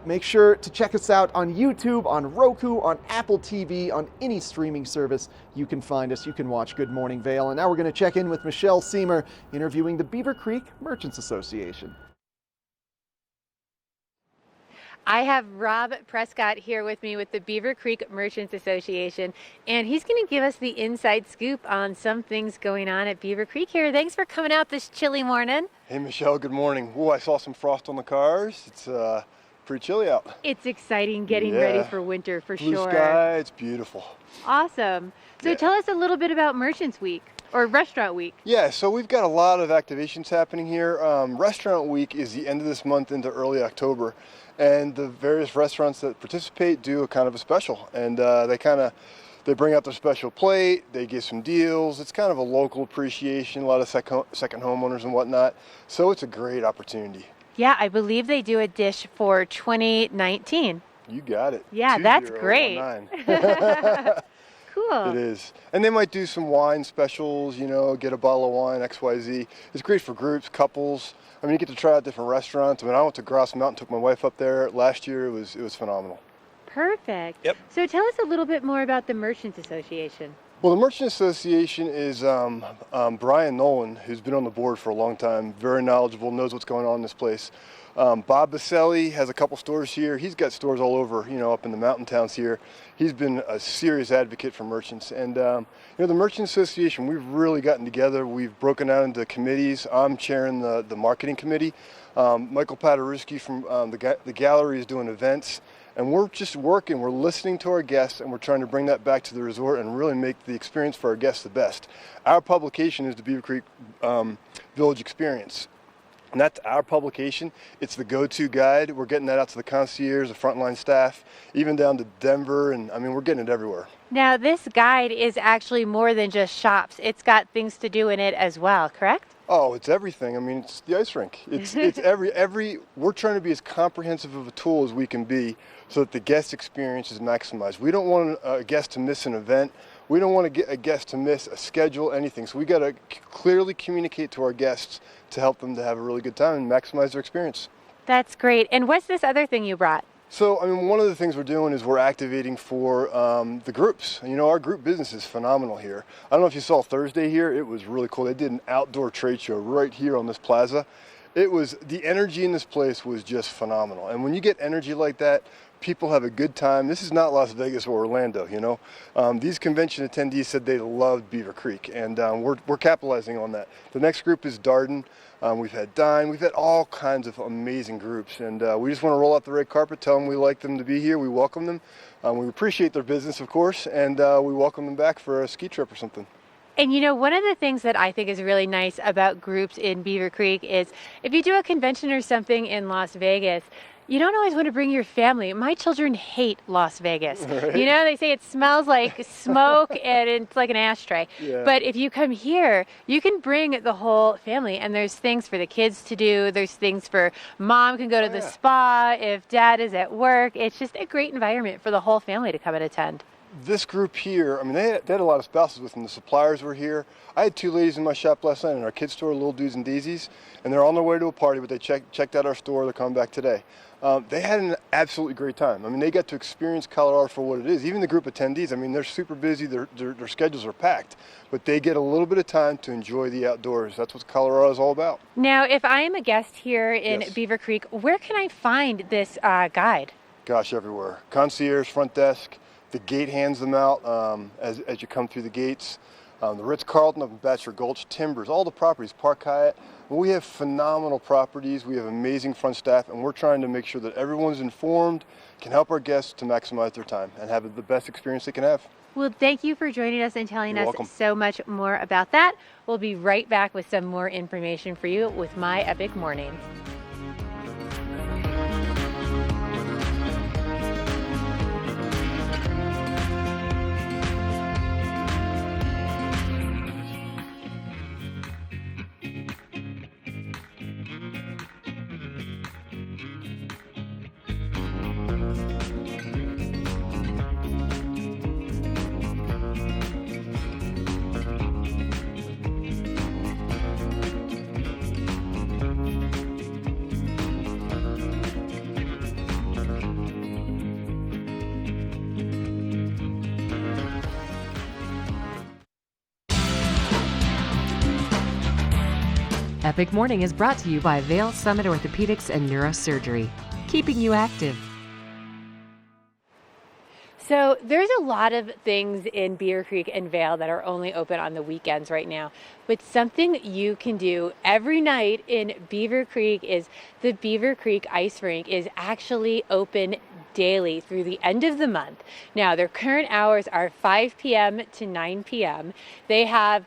make sure to check us out on YouTube, on Roku, on Apple TV, on any streaming service you can find us. You can watch Good Morning Vale. And now we're going to check in with Michelle Seamer interviewing the Beaver Creek Merchants Association. I have Rob Prescott here with me with the Beaver Creek Merchants Association, and he's going to give us the inside scoop on some things going on at Beaver Creek here. Thanks for coming out this chilly morning. Hey Michelle, good morning. Oh, I saw some frost on the cars. It's pretty chilly out. It's exciting getting ready for winter for Blue sure. Sky, it's beautiful. Awesome. So tell us a little bit about Merchants Week or Restaurant Week. Yeah, so we've got a lot of activations happening here. Restaurant Week is the end of this month into early October. And the various restaurants that participate do a kind of a special, and they bring out their special plate, they give some deals. It's kind of a local appreciation, a lot of second homeowners and whatnot. So it's a great opportunity. Yeah, I believe they do a dish for 2019. You got it. Yeah, that's great. Cool. It is. And they might do some wine specials, you know, get a bottle of wine, XYZ. It's great for groups, couples. I mean, you get to try out different restaurants. I mean, I went to Grouse Mountain, took my wife up there last year. It was phenomenal. Perfect. Yep. So tell us a little bit more about the Merchants Association. Well, the Merchant Association is Brian Nolan, who's been on the board for a long time, very knowledgeable, knows what's going on in this place. Bob Baselli has a couple stores here. He's got stores all over, you know, up in the mountain towns here. He's been a serious advocate for merchants. And, you know, the Merchant Association, we've really gotten together. We've broken out into committees. I'm chairing the marketing committee. Michael Paderewski from the gallery is doing events. And we're just working, we're listening to our guests, and we're trying to bring that back to the resort and really make the experience for our guests the best. Our publication is the Beaver Creek Village Experience. And that's our publication. It's the go-to guide. We're getting that out to the concierge, the frontline staff, even down to Denver, and I mean, we're getting it everywhere. Now, this guide is actually more than just shops. It's got things to do in it as well, correct? Oh, it's everything. I mean, it's the ice rink. It's we're trying to be as comprehensive of a tool as we can be so that the guest experience is maximized. We don't want a guest to miss an event. We don't want to get a guest to miss a schedule, anything. So we got to clearly communicate to our guests to help them to have a really good time and maximize their experience. That's great. And what's this other thing you brought? So, I mean, one of the things we're doing is we're activating for the groups. You know, our group business is phenomenal here. I don't know if you saw Thursday here. It was really cool. They did an outdoor trade show right here on this plaza. The energy in this place was just phenomenal. And when you get energy like that, people have a good time. This is not Las Vegas or Orlando, you know. These convention attendees said they loved Beaver Creek, and we're capitalizing on that. The next group is Darden. We've had Dine. We've had all kinds of amazing groups, and we just want to roll out the red carpet, tell them we like them to be here, we welcome them. We appreciate their business, of course, and we welcome them back for a ski trip or something. And you know, one of the things that I think is really nice about groups in Beaver Creek is if you do a convention or something in Las Vegas, you don't always want to bring your family. My children hate Las Vegas. Right. You know, they say it smells like smoke and it's like an ashtray. Yeah. But if you come here, you can bring the whole family, and there's things for the kids to do. There's things for mom can go to the spa if dad is at work. It's just a great environment for the whole family to come and attend. This group here, I mean, they had a lot of spouses with them. The suppliers were here. I had 2 ladies in my shop last night in our kids' store, Little Dudes and Daisies, and they're on their way to a party, but they checked out our store. They're coming back today. They had an absolutely great time. I mean, they got to experience Colorado for what it is. Even the group attendees, I mean, they're super busy. Their schedules are packed, but they get a little bit of time to enjoy the outdoors. That's what Colorado is all about. Now, if I am a guest here in Beaver Creek, where can I find this guide? Gosh, everywhere. Concierge, front desk. The gate hands them out as you come through the gates. The Ritz-Carlton up in Bachelor Gulch, Timbers, all the properties, Park Hyatt. We have phenomenal properties. We have amazing front staff, and we're trying to make sure that everyone's informed, can help our guests to maximize their time and have the best experience they can have. Well, thank you for joining us and telling us so much more about that. We'll be right back with some more information for you with My Epic Morning. Epic Morning is brought to you by Vail Summit Orthopedics and Neurosurgery, keeping you active. So there's a lot of things in Beaver Creek and Vail that are only open on the weekends right now. But something you can do every night in Beaver Creek is the Beaver Creek Ice Rink is actually open daily through the end of the month. Now, their current hours are 5 p.m. to 9 p.m. They have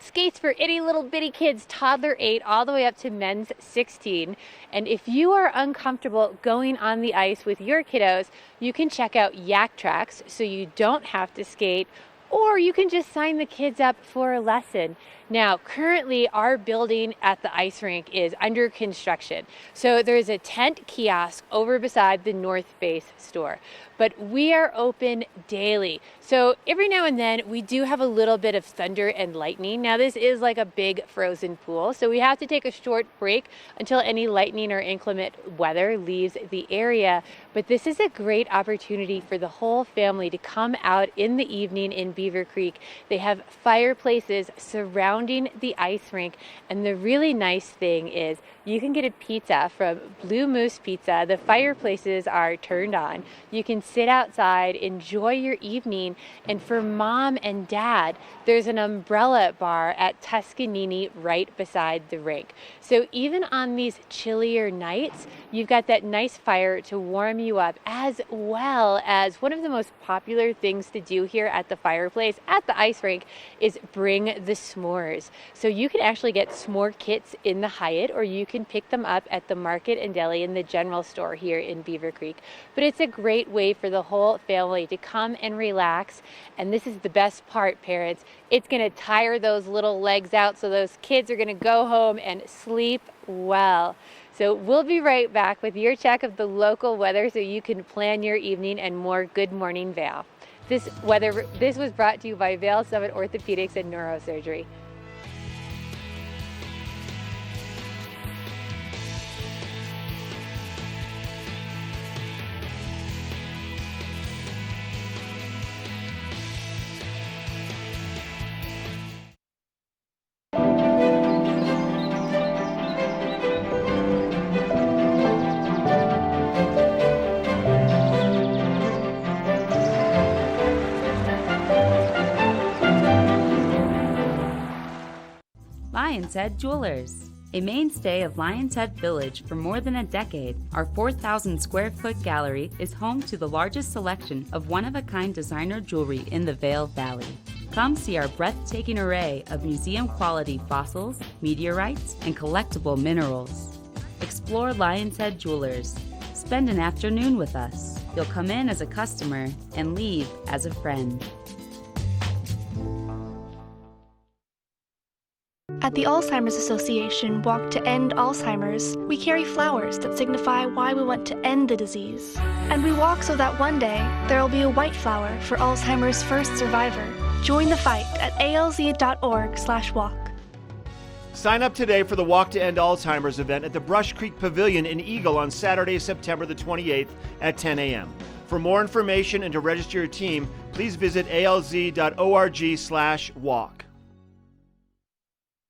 skates for itty little bitty kids, toddler 8, all the way up to men's 16. And if you are uncomfortable going on the ice with your kiddos, you can check out Yak Tracks so you don't have to skate, or you can just sign the kids up for a lesson. Now, currently our building at the ice rink is under construction. So there's a tent kiosk over beside the North Face store, but we are open daily. So every now and then we do have a little bit of thunder and lightning. Now this is like a big frozen pool, so we have to take a short break until any lightning or inclement weather leaves the area. But this is a great opportunity for the whole family to come out in the evening in Beaver Creek. They have fireplaces surrounding the ice rink, and the really nice thing is you can get a pizza from Blue Moose Pizza. The fireplaces are turned on. You can sit outside, enjoy your evening, and for mom and dad, there's an umbrella bar at Tuscanini right beside the rink. So even on these chillier nights, you've got that nice fire to warm you up, as well as one of the most popular things to do here at the fireplace at the ice rink is bring the s'mores. So you can actually get s'more kits in the Hyatt, or you can pick them up at the Market and Deli in the general store here in Beaver Creek. But it's a great way for the whole family to come and relax. And this is the best part, parents. It's going to tire those little legs out, so those kids are going to go home and sleep well. So we'll be right back with your check of the local weather so you can plan your evening and more. Good Morning Vail. This was brought to you by Vail Summit Orthopedics and Neurosurgery. Lion's Head Jewelers. A mainstay of Lion's Head Village for more than a decade, our 4,000 square foot gallery is home to the largest selection of one-of-a-kind designer jewelry in the Vail Valley. Come see our breathtaking array of museum-quality fossils, meteorites, and collectible minerals. Explore Lion's Head Jewelers. Spend an afternoon with us. You'll come in as a customer and leave as a friend. At the Alzheimer's Association Walk to End Alzheimer's, we carry flowers that signify why we want to end the disease. And we walk so that one day there will be a white flower for Alzheimer's first survivor. Join the fight at alz.org/walk. Sign up today for the Walk to End Alzheimer's event at the Brush Creek Pavilion in Eagle on Saturday, September the 28th at 10 a.m. For more information and to register your team, please visit alz.org/walk.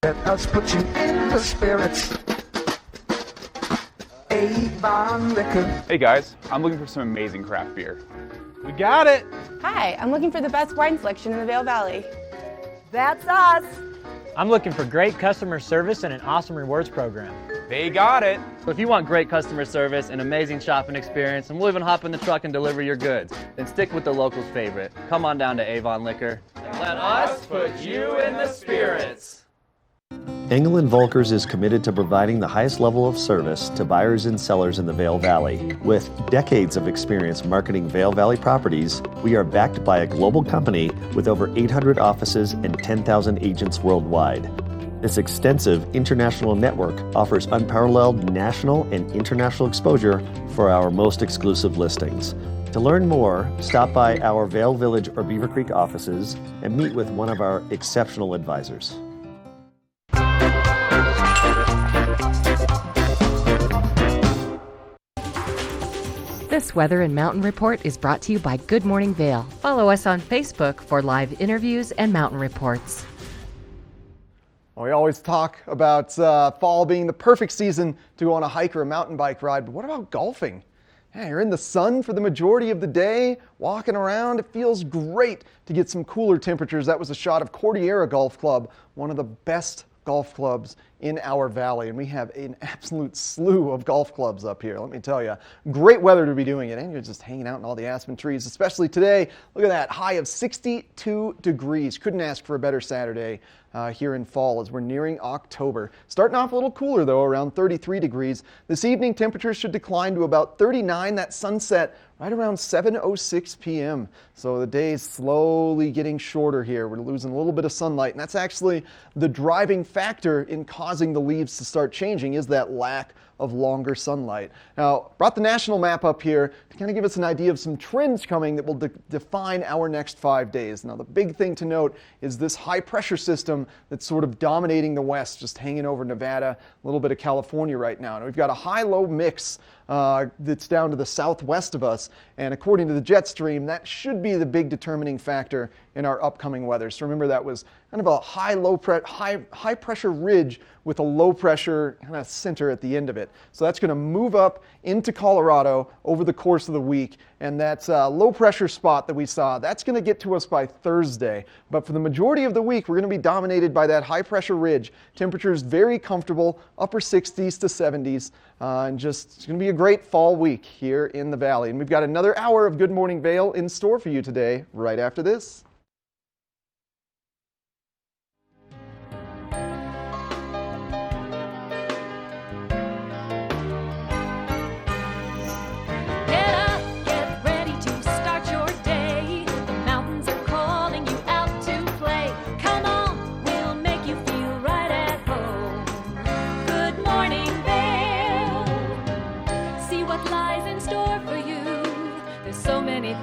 Let us put you in the spirits. Avon Liquor. Hey guys, I'm looking for some amazing craft beer. We got it! Hi, I'm looking for the best wine selection in the Vail Valley. That's us. I'm looking for great customer service and an awesome rewards program. They got it! So if you want great customer service, an amazing shopping experience, and we'll even hop in the truck and deliver your goods, then stick with the locals' favorite. Come on down to Avon Liquor. Let us put you in the spirits. Engel & Volkers is committed to providing the highest level of service to buyers and sellers in the Vail Valley. With decades of experience marketing Vail Valley properties, we are backed by a global company with over 800 offices and 10,000 agents worldwide. This extensive international network offers unparalleled national and international exposure for our most exclusive listings. To learn more, stop by our Vail Village or Beaver Creek offices and meet with one of our exceptional advisors. This Weather and Mountain Report is brought to you by Good Morning Vail. Follow us on Facebook for live interviews and mountain reports. Well, we always talk about fall being the perfect season to go on a hike or a mountain bike ride, but what about golfing? Yeah, you're in the sun for the majority of the day, walking around. It feels great to get some cooler temperatures. That was a shot of Cordillera Golf Club, one of the best golf clubs in our valley, and we have an absolute slew of golf clubs up here, let me tell you. Great weather to be doing it, and you're just hanging out in all the aspen trees, especially today. Look at that, high of 62 degrees. Couldn't ask for a better Saturday here in fall as we're nearing October. Starting off a little cooler though, around 33 degrees. This evening temperatures should decline to about 39. That sunset right around 7:06 p.m. So the day's slowly getting shorter here. We're losing a little bit of sunlight, and that's actually the driving factor in causing the leaves to start changing, is that lack of longer sunlight. Now, brought the national map up here to kind of give us an idea of some trends coming that will define our next 5 days. Now, the big thing to note is this high pressure system that's sort of dominating the west, just hanging over Nevada, a little bit of California right now. And we've got a high-low mix that's down to the southwest of us, and according to the jet stream, that should be the big determining factor in our upcoming weather. So remember, that was kind of a high pressure ridge with a low pressure kind of center at the end of it. So that's going to move up into Colorado over the course of the week, and that low pressure spot that we saw, that's going to get to us by Thursday. But for the majority of the week, we're going to be dominated by that high pressure ridge. Temperatures very comfortable, upper 60s to 70s, and just it's going to be a great fall week here in the valley. And we've got another hour of Good Morning Vail in store for you today, right after this.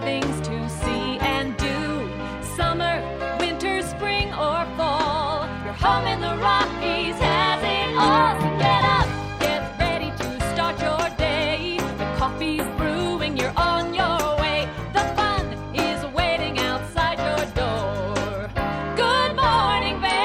Things to see and do. Summer, winter, spring, or fall. Your home in the Rockies has it all. So get up, get ready to start your day. The coffee's brewing, you're on your way. The fun is waiting outside your door. Good morning, Vail.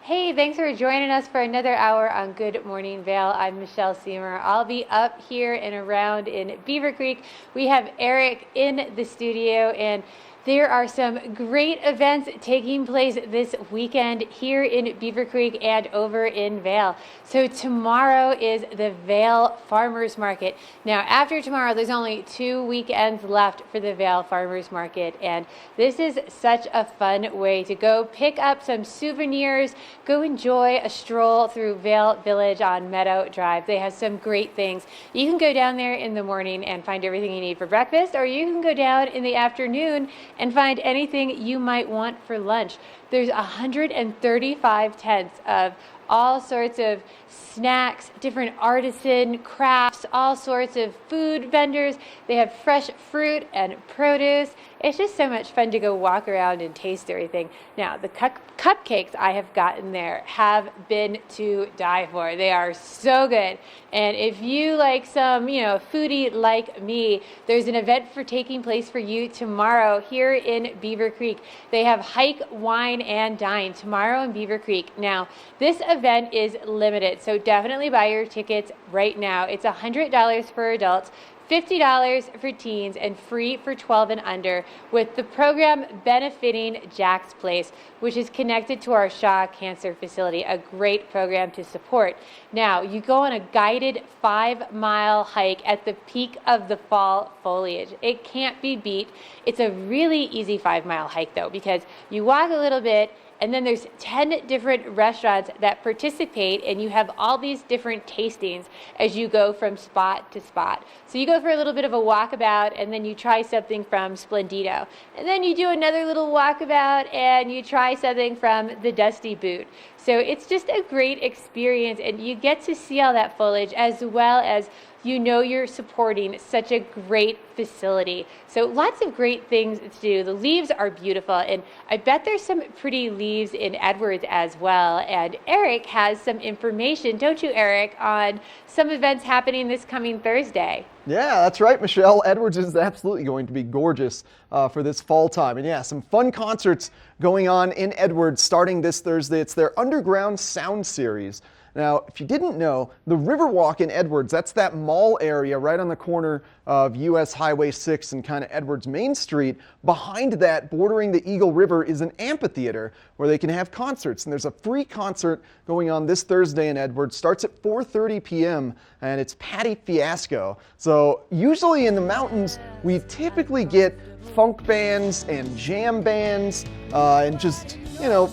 Hey Thanks for joining us for another hour on Good Morning Vale. I'm Michelle Seymour. I'll be up here and around in Beaver Creek. We have Eric in the studio, and there are some great events taking place this weekend here in Beaver Creek and over in Vale. So tomorrow is the Vale Farmers Market. Now, after tomorrow, there's only 2 weekends left for the Vale Farmers Market, and this is such a fun way to go pick up some souvenirs, go enjoy a stroll through Vale Village on Meadow Drive. They have some great things. You can go down there in the morning and find everything you need for breakfast, or you can go down in the afternoon and find anything you might want for lunch. There's 135 tents of all sorts of snacks, different artisan crafts, all sorts of food vendors. They have fresh fruit and produce. It's just so much fun to go walk around and taste everything. Now, the cupcakes I have gotten there have been to die for. They are so good. And if you like some, foodie like me, there's an event taking place for you tomorrow here in Beaver Creek. They have Hike, Wine, and Dine tomorrow in Beaver Creek. Now, this event is limited, so definitely buy your tickets right now. It's $100 for adults, $50 for teens, and free for 12 and under, with the program benefiting Jack's Place, which is connected to our Shaw Cancer Facility, a great program to support. Now, you go on a guided 5-mile hike at the peak of the fall foliage. It can't be beat. It's a really easy 5-mile hike, though, because you walk a little bit, and then there's 10 different restaurants that participate, and you have all these different tastings as you go from spot to spot. So you go for a little bit of a walkabout, and then you try something from Splendido. And then you do another little walkabout, and you try something from the Dusty Boot. So it's just a great experience, and you get to see all that foliage, as well as you're supporting such a great facility. So lots of great things to do. The leaves are beautiful, and I bet there's some pretty leaves in Edwards as well. And Eric has some information, don't you, Eric, on some events happening this coming Thursday? Yeah, that's right, Michelle. Edwards is absolutely going to be gorgeous for this fall time. And yeah, some fun concerts going on in Edwards starting this Thursday. It's their Underground Sound Series. Now, if you didn't know, the Riverwalk in Edwards, that's that mall area right on the corner of US Highway 6 and kind of Edwards Main Street. Behind that, bordering the Eagle River, is an amphitheater where they can have concerts. And there's a free concert going on this Thursday in Edwards. Starts at 4:30 p.m. and it's Patty Fiasco. So usually in the mountains, we typically get funk bands and jam bands and just,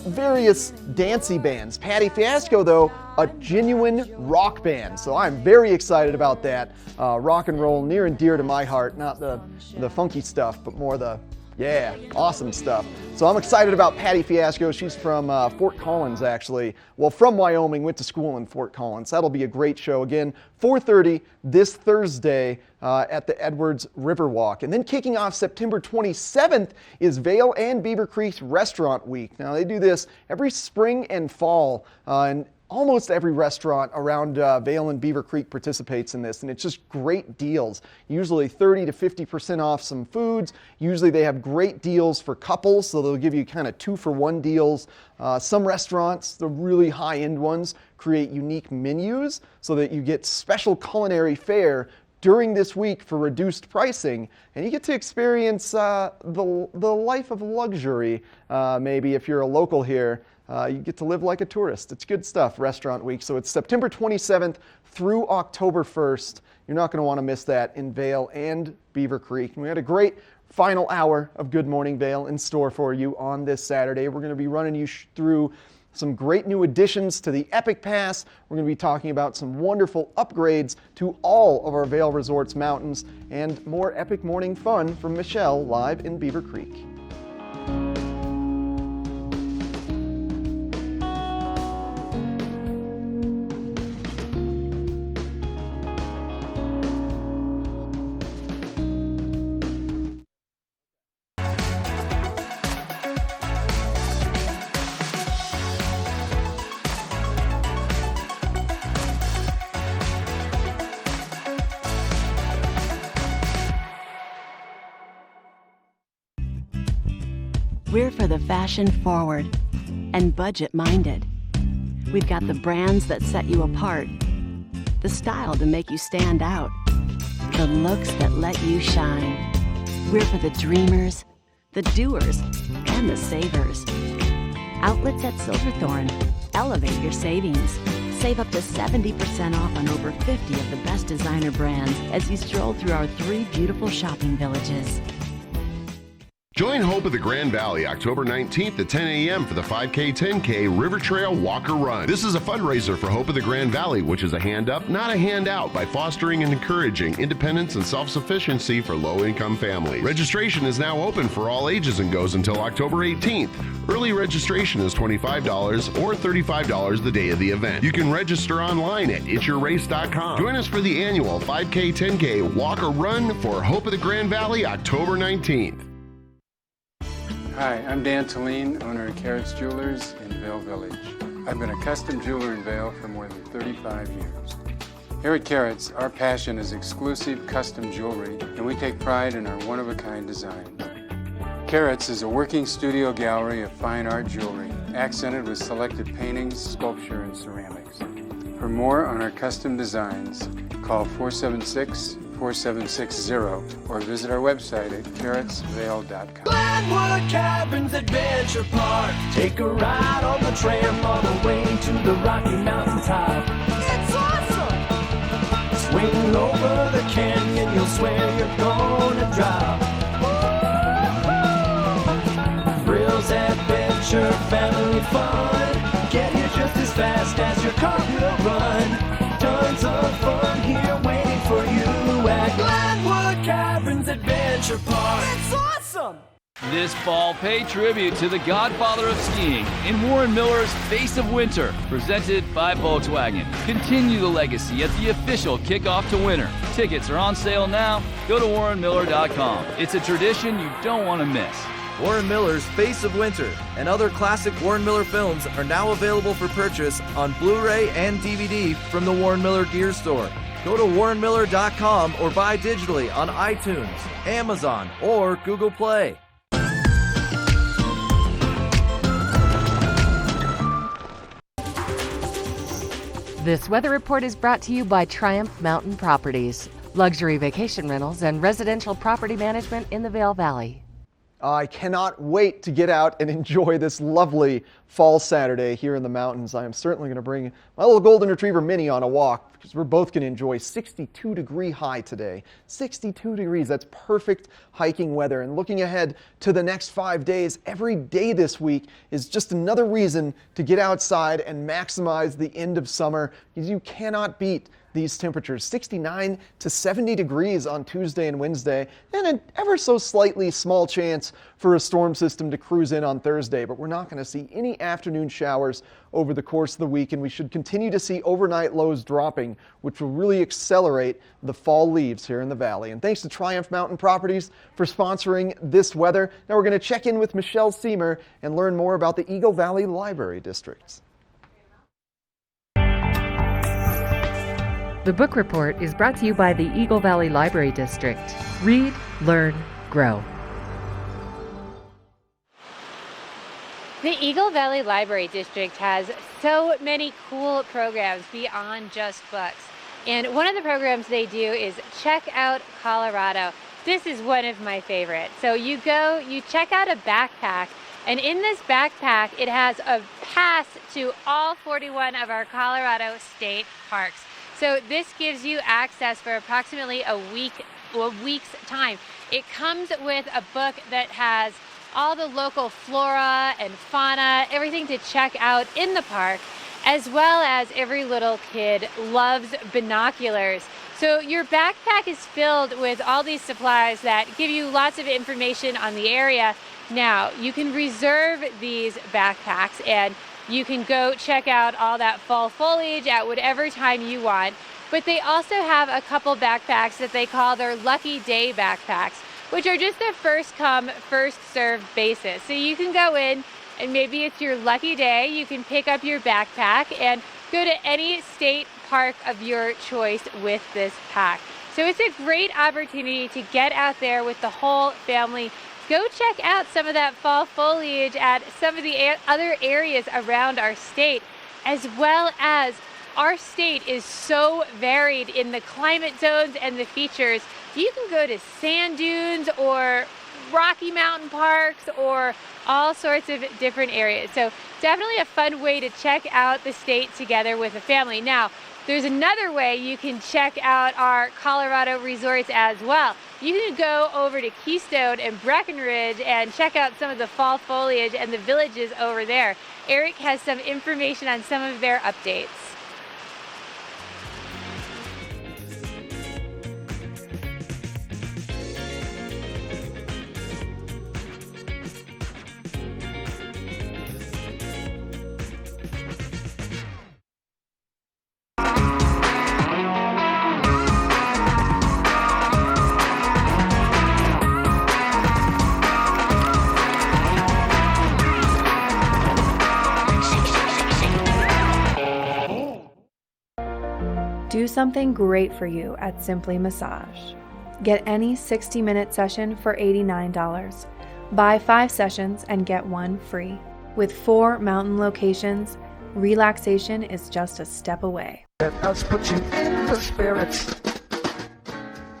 various dancey bands. Patty Fiasco, though, a genuine rock band. So I'm very excited about that. Rock and roll, near and dear to my heart. Not the funky stuff, but more the, awesome stuff. So I'm excited about Patty Fiasco. She's from Fort Collins, actually. Well, from Wyoming, went to school in Fort Collins. That'll be a great show. Again, 4:30 this Thursday at the Edwards Riverwalk. And then kicking off September 27th is Vale and Beaver Creek's Restaurant Week. Now, they do this every spring and fall, and almost every restaurant around Vale and Beaver Creek participates in this, and it's just great deals. Usually 30 to 50% off some foods. Usually they have great deals for couples, so they'll give you kind of 2-for-1 deals. Some restaurants, the really high-end ones, create unique menus so that you get special culinary fare during this week for reduced pricing, and you get to experience the life of luxury. Maybe if you're a local here, you get to live like a tourist. It's good stuff, Restaurant Week. So it's September 27th through October 1st. You're not going to want to miss that in Vale and Beaver Creek. And we had a great final hour of Good Morning Vale in store for you on this Saturday. We're going to be running you through some great new additions to the Epic Pass. We're going to be talking about some wonderful upgrades to all of our Vale Resorts mountains and more epic morning fun from Michelle live in Beaver Creek. We're for the fashion forward and budget minded. We've got the brands that set you apart, the style to make you stand out, the looks that let you shine. We're for the dreamers, the doers, and the savers. Outlets at Silverthorne. Elevate your savings. Save up to 70% off on over 50 of the best designer brands as you stroll through our 3 beautiful shopping villages. Join Hope of the Grand Valley October 19th at 10 a.m. for the 5K 10K River Trail Walker Run. This is a fundraiser for Hope of the Grand Valley, which is a hand up, not a handout, by fostering and encouraging independence and self-sufficiency for low-income families. Registration is now open for all ages and goes until October 18th. Early registration is $25 or $35 the day of the event. You can register online at itsyourrace.com. Join us for the annual 5K 10K Walker Run for Hope of the Grand Valley October 19th. Hi, I'm Dan Talene, owner of Carrots Jewelers in Vail Village. I've been a custom jeweler in Vail for more than 35 years. Here at Carrots, our passion is exclusive custom jewelry, and we take pride in our one-of-a-kind designs. Carrots is a working studio gallery of fine art jewelry, accented with selected paintings, sculpture, and ceramics. For more on our custom designs, call 476-4760 or visit our website at carrotsvail.com. Glenwood Caverns Adventure Park. Take a ride on the tram all the way to the Rocky Mountain top. It's awesome! Swing over the canyon, you'll swear you're gonna drop. Thrills, adventure, family fun. Get here just as fast as your car will run. Tons of fun here waiting for you at Glenwood Caverns Adventure Park. It's awesome! This fall, pay tribute to the godfather of skiing in Warren Miller's Face of Winter, presented by Volkswagen. Continue the legacy at the official kickoff to winter. Tickets are on sale now. Go to warrenmiller.com. It's a tradition you don't want to miss. Warren Miller's Face of Winter and other classic Warren Miller films are now available for purchase on Blu-ray and DVD from the Warren Miller Gear Store. Go to warrenmiller.com or buy digitally on iTunes, Amazon, or Google Play. This weather report is brought to you by Triumph Mountain Properties, luxury vacation rentals and residential property management in the Vail Valley. I cannot wait to get out and enjoy this lovely fall Saturday here in the mountains. I am certainly going to bring my little golden retriever Minnie on a walk because we're both going to enjoy 62-degree high today. 62 degrees, that's perfect hiking weather. And looking ahead to the next 5 days, every day this week is just another reason to get outside and maximize the end of summer because you cannot beat these temperatures. 69 to 70 degrees on Tuesday and Wednesday, and an ever so slightly small chance for a storm system to cruise in on Thursday, but we're not going to see any afternoon showers over the course of the week, and we should continue to see overnight lows dropping, which will really accelerate the fall leaves here in the valley. And thanks to Triumph Mountain Properties for sponsoring this weather. Now we're going to check in with Michelle Seamer and learn more about the Eagle Valley Library Districts. The book report is brought to you by the Eagle Valley Library District. Read, learn, grow. The Eagle Valley Library District has so many cool programs beyond just books. And one of the programs they do is Check Out Colorado. This is one of my favorites. So you go, you check out a backpack, and in this backpack, it has a pass to all 41 of our Colorado state parks. So this gives you access for approximately a week's time. It comes with a book that has all the local flora and fauna, everything to check out in the park, as well as every little kid loves binoculars. So your backpack is filled with all these supplies that give you lots of information on the area. Now, you can reserve these backpacks and you can go check out all that fall foliage at whatever time you want. But they also have a couple backpacks that they call their Lucky Day backpacks, which are just a first come, first served basis. So you can go in and maybe it's your lucky day, you can pick up your backpack and go to any state park of your choice with this pack. So it's a great opportunity to get out there with the whole family. Go check out some of that fall foliage at some of the other areas around our state. as well as our state is so varied in the climate zones and the features. You can go to sand dunes or Rocky Mountain parks or all sorts of different areas. So definitely a fun way to check out the state together with a family. Now, there's another way you can check out our Colorado resorts as well. You can go over to Keystone and Breckenridge and check out some of the fall foliage and the villages over there. Eric has some information on some of their updates. Do something great for you at Simply Massage. Get any 60-minute session for $89. Buy 5 sessions and get 1 free. With 4 mountain locations, relaxation is just a step away. Let us put you in the spirits.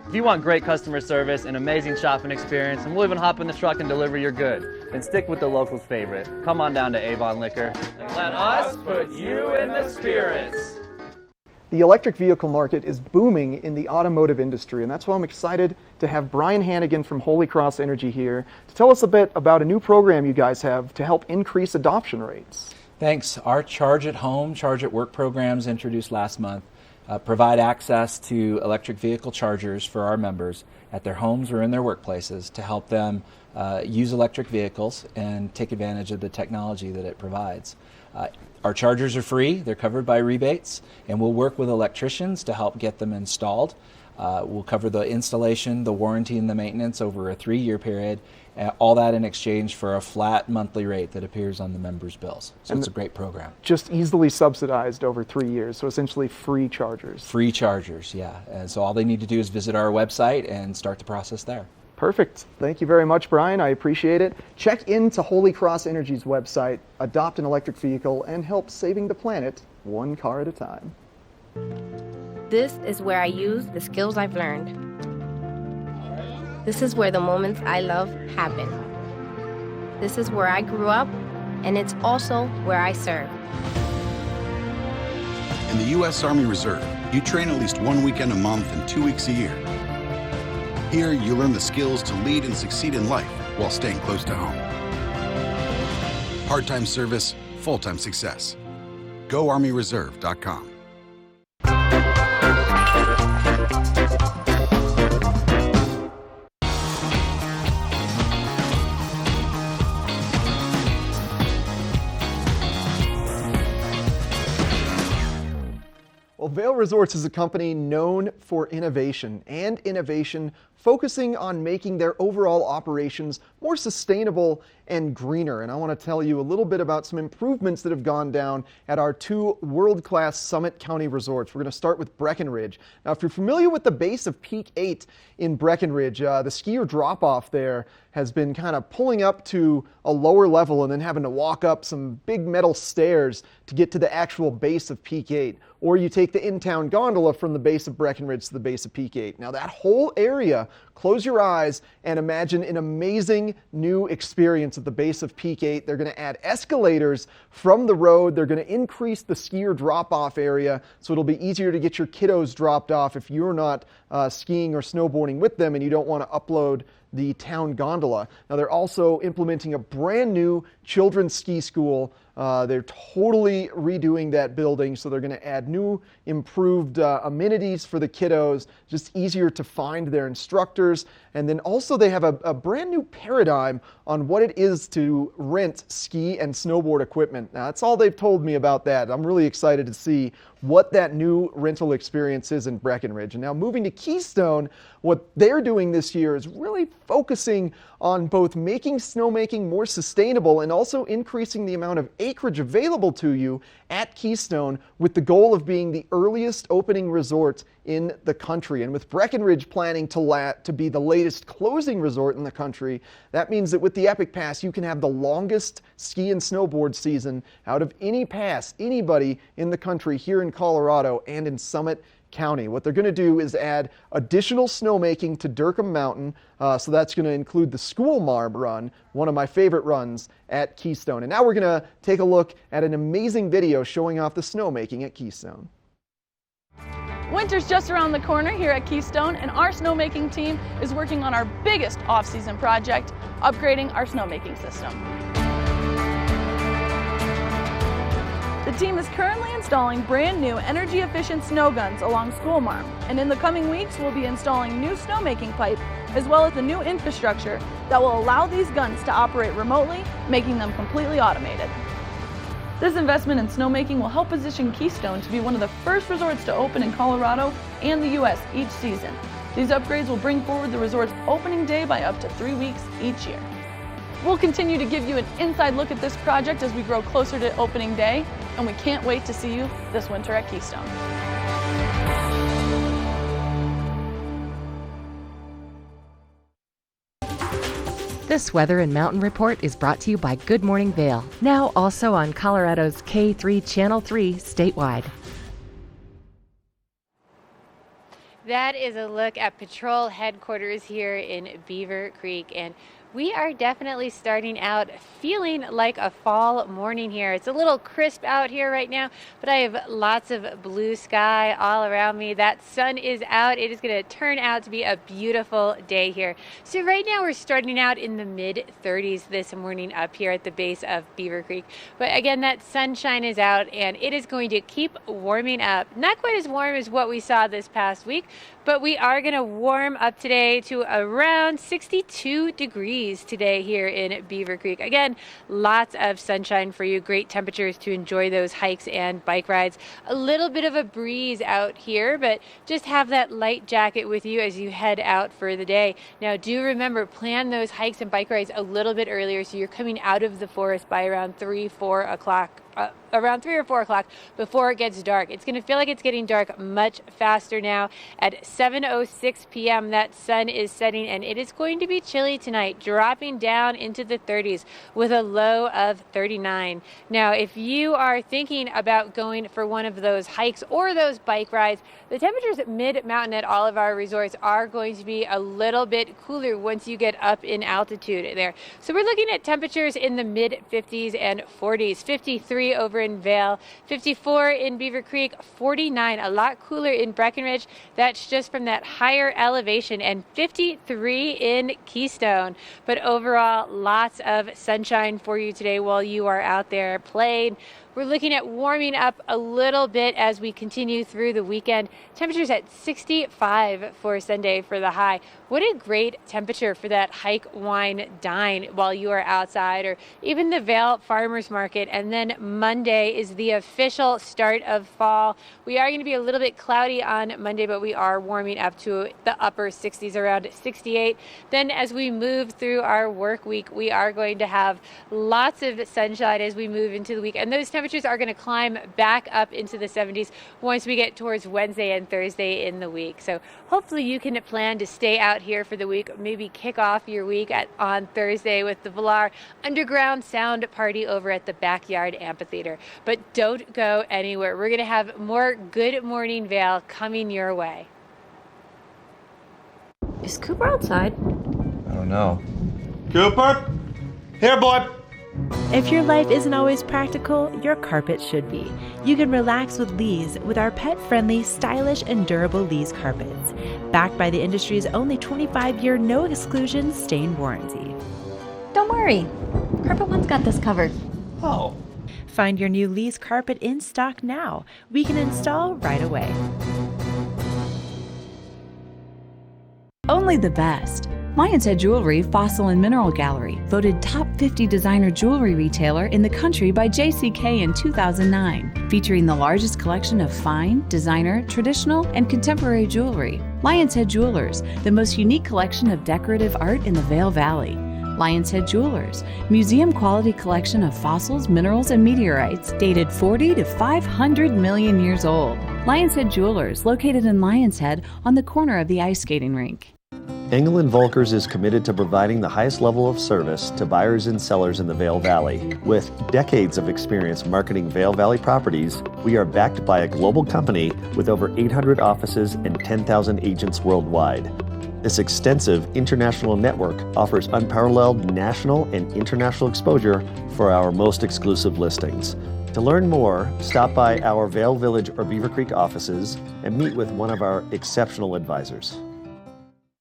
If you want great customer service, an amazing shopping experience, and we'll even hop in the truck and deliver your goods, then stick with the locals' favorite. Come on down to Avon Liquor. Let us put you in the spirits. The electric vehicle market is booming in the automotive industry, and that's why I'm excited to have Brian Hannigan from Holy Cross Energy here to tell us a bit about a new program you guys have to help increase adoption rates. Thanks. Our Charge at Home, Charge at Work programs introduced last month provide access to electric vehicle chargers for our members at their homes or in their workplaces to help them use electric vehicles and take advantage of the technology that it provides. Our chargers are free, they're covered by rebates, and we'll work with electricians to help get them installed. We'll cover the installation, the warranty, and the maintenance over a 3-year period, all that in exchange for a flat monthly rate that appears on the members' bills. So it's a great program. Just easily subsidized over 3 years, so essentially free chargers. Free chargers, yeah. And so all they need to do is visit our website and start the process there. Perfect. Thank you very much, Brian. I appreciate it. Check into Holy Cross Energy's website, adopt an electric vehicle, and help saving the planet 1 car at a time. This is where I use the skills I've learned. This is where the moments I love happen. This is where I grew up, and it's also where I serve. In the U.S. Army Reserve, you train at least 1 weekend a month and 2 weeks a year. Here, you learn the skills to lead and succeed in life while staying close to home. Part-time service, full-time success. GoArmyReserve.com. Well, Vail Resorts is a company known for innovation and innovation focusing on making their overall operations more sustainable and greener. And I want to tell you a little bit about some improvements that have gone down at our 2 world-class Summit County resorts. We're going to start with Breckenridge. Now, if you're familiar with the base of Peak 8 in Breckenridge, the skier drop-off there has been kind of pulling up to a lower level and then having to walk up some big metal stairs to get to the actual base of Peak 8. Or you take the in-town gondola from the base of Breckenridge to the base of Peak 8. Now that whole area, close your eyes and imagine an amazing new experience at the base of Peak 8. They're going to add escalators from the road. They're going to increase the skier drop-off area so it'll be easier to get your kiddos dropped off if you're not skiing or snowboarding with them and you don't want to upload the town gondola. Now they're also implementing a brand new children's ski school. They're totally redoing that building, so they're going to add new, improved amenities for the kiddos, just easier to find their instructors. And then also they have a brand new paradigm on what it is to rent ski and snowboard equipment. Now that's all they've told me about that. I'm really excited to see what that new rental experience is in Breckenridge. And now moving to Keystone, what they're doing this year is really focusing on both making snowmaking more sustainable and also increasing the amount of acreage available to you at Keystone, with the goal of being the earliest opening resort in the country. And with Breckenridge planning to be the latest closing resort in the country, that means that with the Epic Pass, you can have the longest ski and snowboard season out of any pass anybody in the country here in Colorado and in Summit County. What they're going to do is add additional snowmaking to Durkham Mountain, so that's going to include the School Marb run, one of my favorite runs at Keystone. And now we're going to take a look at an amazing video showing off the snowmaking at Keystone. Winter's just around the corner here at Keystone, and our snowmaking team is working on our biggest off-season project, upgrading our snowmaking system. The team is currently installing brand new energy-efficient snow guns along School Marm, and in the coming weeks we'll be installing new snowmaking pipe as well as the new infrastructure that will allow these guns to operate remotely, making them completely automated. This investment in snowmaking will help position Keystone to be one of the first resorts to open in Colorado and the U.S. each season. These upgrades will bring forward the resort's opening day by up to 3 weeks each year. We'll continue to give you an inside look at this project as we grow closer to opening day, and we can't wait to see you this winter at Keystone. This weather and mountain report is brought to you by Good Morning Vail, now also on Colorado's K3 Channel 3 statewide. That is a look at patrol headquarters here in Beaver Creek, and we are definitely starting out feeling like a fall morning here. It's a little crisp out here right now, but I have lots of blue sky all around me. That sun is out. It is going to turn out to be a beautiful day here. So right now we're starting out in the mid-30s this morning up here at the base of Beaver Creek. But again, that sunshine is out and it is going to keep warming up. Not quite as warm as what we saw this past week, but we are going to warm up today to around 62 degrees today here in Beaver Creek. Again, lots of sunshine for you, great temperatures to enjoy those hikes and bike rides. A little bit of a breeze out here, but just have that light jacket with you as you head out for the day. Now, do remember, plan those hikes and bike rides a little bit earlier so you're coming out of the forest by around 3 or 4 o'clock before it gets dark. It's going to feel like it's getting dark much faster now. At 7:06 p.m. that sun is setting and it is going to be chilly tonight, dropping down into the 30s with a low of 39. Now, if you are thinking about going for one of those hikes or those bike rides, the temperatures mid-mountain at all of our resorts are going to be a little bit cooler once you get up in altitude there. So we're looking at temperatures in the mid-50s and 40s, 53 over in Vail, 54 in Beaver Creek, 49, a lot cooler in Breckenridge. That's just from that higher elevation, and 53 in Keystone. But overall, lots of sunshine for you today while you are out there playing. We're looking at warming up a little bit as we continue through the weekend. Temperatures at 65 for Sunday for the high. What a great temperature for that hike, wine, dine while you are outside, or even the Vail Farmers Market. And then Monday is the official start of fall. We are going to be a little bit cloudy on Monday, but we are warming up to the upper 60s, around 68. Then as we move through our work week, we are going to have lots of sunshine as we move into the week. And those temperatures are going to climb back up into the 70s once we get towards Wednesday and Thursday in the week. So hopefully you can plan to stay out here for the week, maybe kick off your week on Thursday with the Villar Underground Sound Party over at the Backyard Amphitheater. But don't go anywhere. We're going to have more Good Morning Vail coming your way. Is Cooper outside? I don't know. Cooper? Here, boy. If your life isn't always practical, your carpet should be. You can relax with Lee's with our pet-friendly, stylish, and durable Lee's carpets. Backed by the industry's only 25-year no-exclusion stain warranty. Don't worry. Carpet One's got this covered. Oh. Find your new Lee's carpet in stock now. We can install right away. Only the best. Lion's Head Jewelry Fossil and Mineral Gallery, voted top 50 designer jewelry retailer in the country by JCK in 2009, featuring the largest collection of fine, designer, traditional, and contemporary jewelry. Lion's Head Jewelers, the most unique collection of decorative art in the Vail Valley. Lion's Head Jewelers, museum quality collection of fossils, minerals, and meteorites dated 40 to 500 million years old. Lion's Head Jewelers, located in Lion's Head on the corner of the ice skating rink. Engel & Volkers is committed to providing the highest level of service to buyers and sellers in the Vail Valley. With decades of experience marketing Vail Valley properties, we are backed by a global company with over 800 offices and 10,000 agents worldwide. This extensive international network offers unparalleled national and international exposure for our most exclusive listings. To learn more, stop by our Vail Village or Beaver Creek offices and meet with one of our exceptional advisors.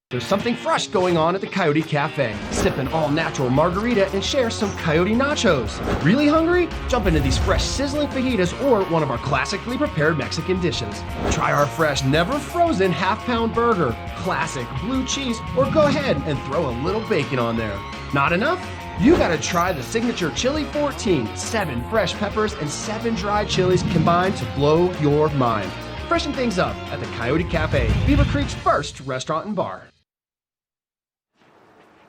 There's something fresh going on at the Coyote Cafe. Sip an all-natural margarita and share some Coyote nachos. Really hungry? Jump into these fresh sizzling fajitas or one of our classically prepared Mexican dishes. Try our fresh, never-frozen half-pound burger, classic blue cheese, or go ahead and throw a little bacon on there. Not enough? You gotta try the signature Chili 14, 7 fresh peppers and 7 dried chilies combined to blow your mind. Freshen things up at the Coyote Cafe, Beaver Creek's first restaurant and bar.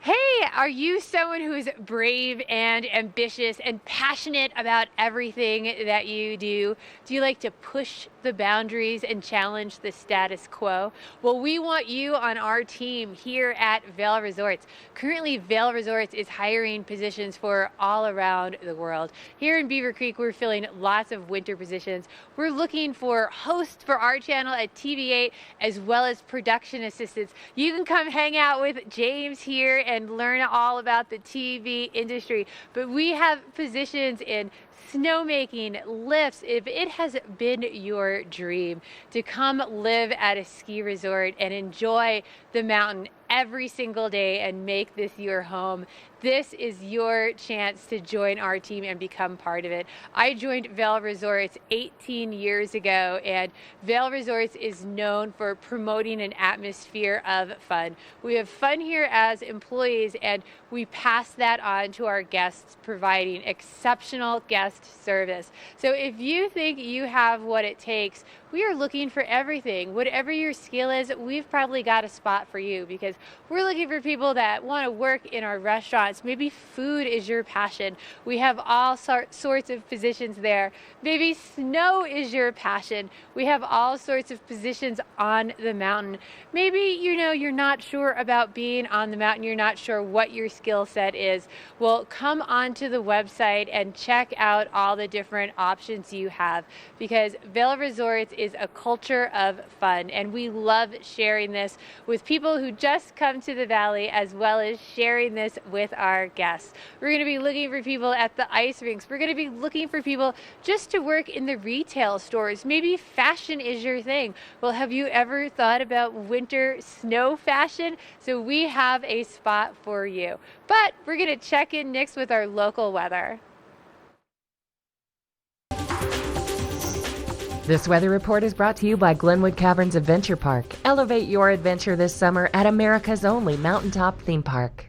Hey, are you someone who is brave and ambitious and passionate about everything that you do? Do you like to push the boundaries and challenge the status quo? Well, we want you on our team here at Vail Resorts. Currently, Vail Resorts is hiring positions for all around the world. Here in Beaver Creek, we're filling lots of winter positions. We're looking for hosts for our channel at TV8 as well as production assistants. You can come hang out with James here and learn all about the TV industry. But we have positions in snowmaking, lifts. If it has been your dream to come live at a ski resort and enjoy the mountain every single day and make this your home, this is your chance to join our team and become part of it. I joined Vail Resorts 18 years ago, and Vail Resorts is known for promoting an atmosphere of fun. We have fun here as employees, and we pass that on to our guests, providing exceptional guest service. So if you think you have what it takes, we are looking for everything. Whatever your skill is, we've probably got a spot for you, because we're looking for people that want to work in our restaurants. Maybe food is your passion. We have all sorts of positions there. Maybe snow is your passion. We have all sorts of positions on the mountain. Maybe, you're not sure about being on the mountain. You're not sure what your skill set is. Well, come onto the website and check out all the different options you have, because Vail Resorts is a culture of fun, and we love sharing this with people who just come to the valley, as well as sharing this with our guests. We're going to be looking for people at the ice rinks. We're going to be looking for people just to work in the retail stores. Maybe fashion is your thing. Well, have you ever thought about winter snow fashion? So we have a spot for you. But we're going to check in next with our local weather. This weather report is brought to you by Glenwood Caverns Adventure Park. Elevate your adventure this summer at America's only mountaintop theme park.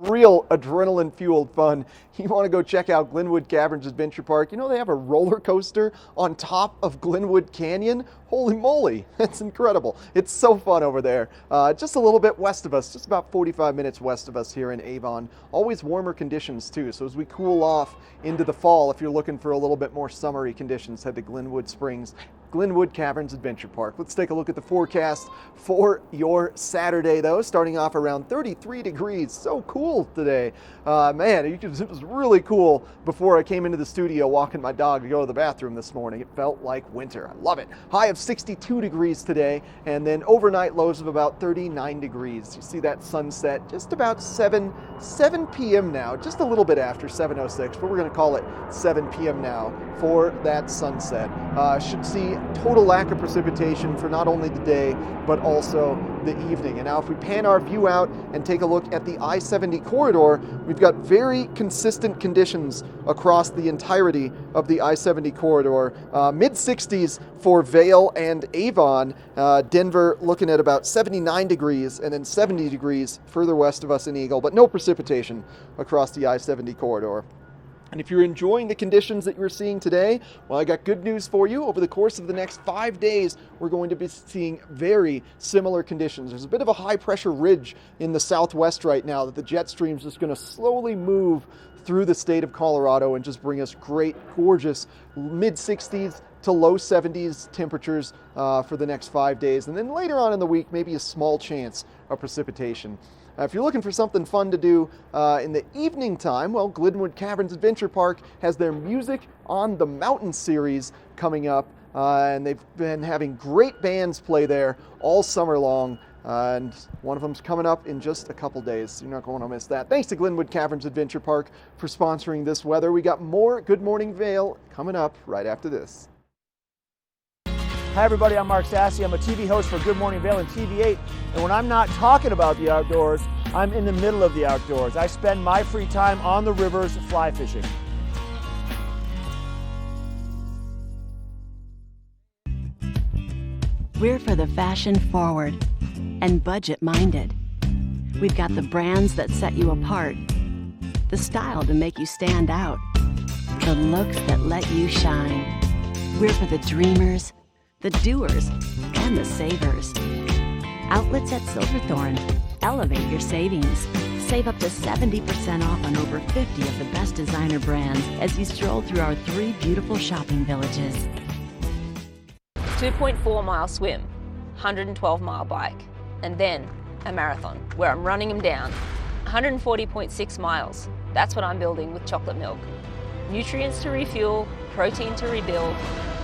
Real adrenaline-fueled fun. You want to go check out Glenwood Caverns Adventure Park. They have a roller coaster on top of Glenwood Canyon. Holy moly, that's incredible. It's so fun over there. Just a little bit west of us, just about 45 minutes west of us here in Avon. Always warmer conditions too, so as we cool off into the fall, if you're looking for a little bit more summery conditions, head to Glenwood Springs. Glenwood Caverns Adventure Park. Let's take a look at the forecast for your Saturday, though. Starting off around 33 degrees. So cool today. Man, it was really cool before I came into the studio walking my dog to go to the bathroom this morning. It felt like winter. I love it. High of 62 degrees today, and then overnight lows of about 39 degrees. You see that sunset just about 7 p.m. now, just a little bit after 7:06, but we're going to call it 7 p.m. now for that sunset. Should see total lack of precipitation for not only the day, but also the evening. And now if we pan our view out and take a look at the I-70 corridor, we've got very consistent conditions across the entirety of the I-70 corridor. Mid-60s for Vail and Avon. Denver looking at about 79 degrees and then 70 degrees further west of us in Eagle, but no precipitation across the I-70 corridor. And if you're enjoying the conditions that you're seeing today, well, I got good news for you. Over the course of the next 5 days, we're going to be seeing very similar conditions. There's a bit of a high pressure ridge in the southwest right now that the jet stream's just going to slowly move through the state of Colorado and just bring us great, gorgeous mid-60s to low 70s temperatures for the next 5 days. And then later on in the week, maybe a small chance of precipitation. If you're looking for something fun to do in the evening time, well, Glenwood Caverns Adventure Park has their Music on the Mountain series coming up, and they've been having great bands play there all summer long, and one of them's coming up in just a couple days. You're not going to miss that. Thanks to Glenwood Caverns Adventure Park for sponsoring this weather. We got more Good Morning Vail coming up right after this. Hi everybody, I'm Mark Sassy. I'm a TV host for Good Morning Vail and TV8, and when I'm not talking about the outdoors, I'm in the middle of the outdoors. I spend my free time on the rivers fly fishing. We're for the fashion forward and budget minded. We've got the brands that set you apart, the style to make you stand out, the looks that let you shine. We're for the dreamers, the doers, and the savers. Outlets at Silverthorne. Elevate your savings. Save up to 70% off on over 50 of the best designer brands as you stroll through our 3 beautiful shopping villages. 2.4 mile swim, 112 mile bike, and then a marathon where I'm running them down. 140.6 miles. That's what I'm building with chocolate milk. Nutrients to refuel, protein to rebuild,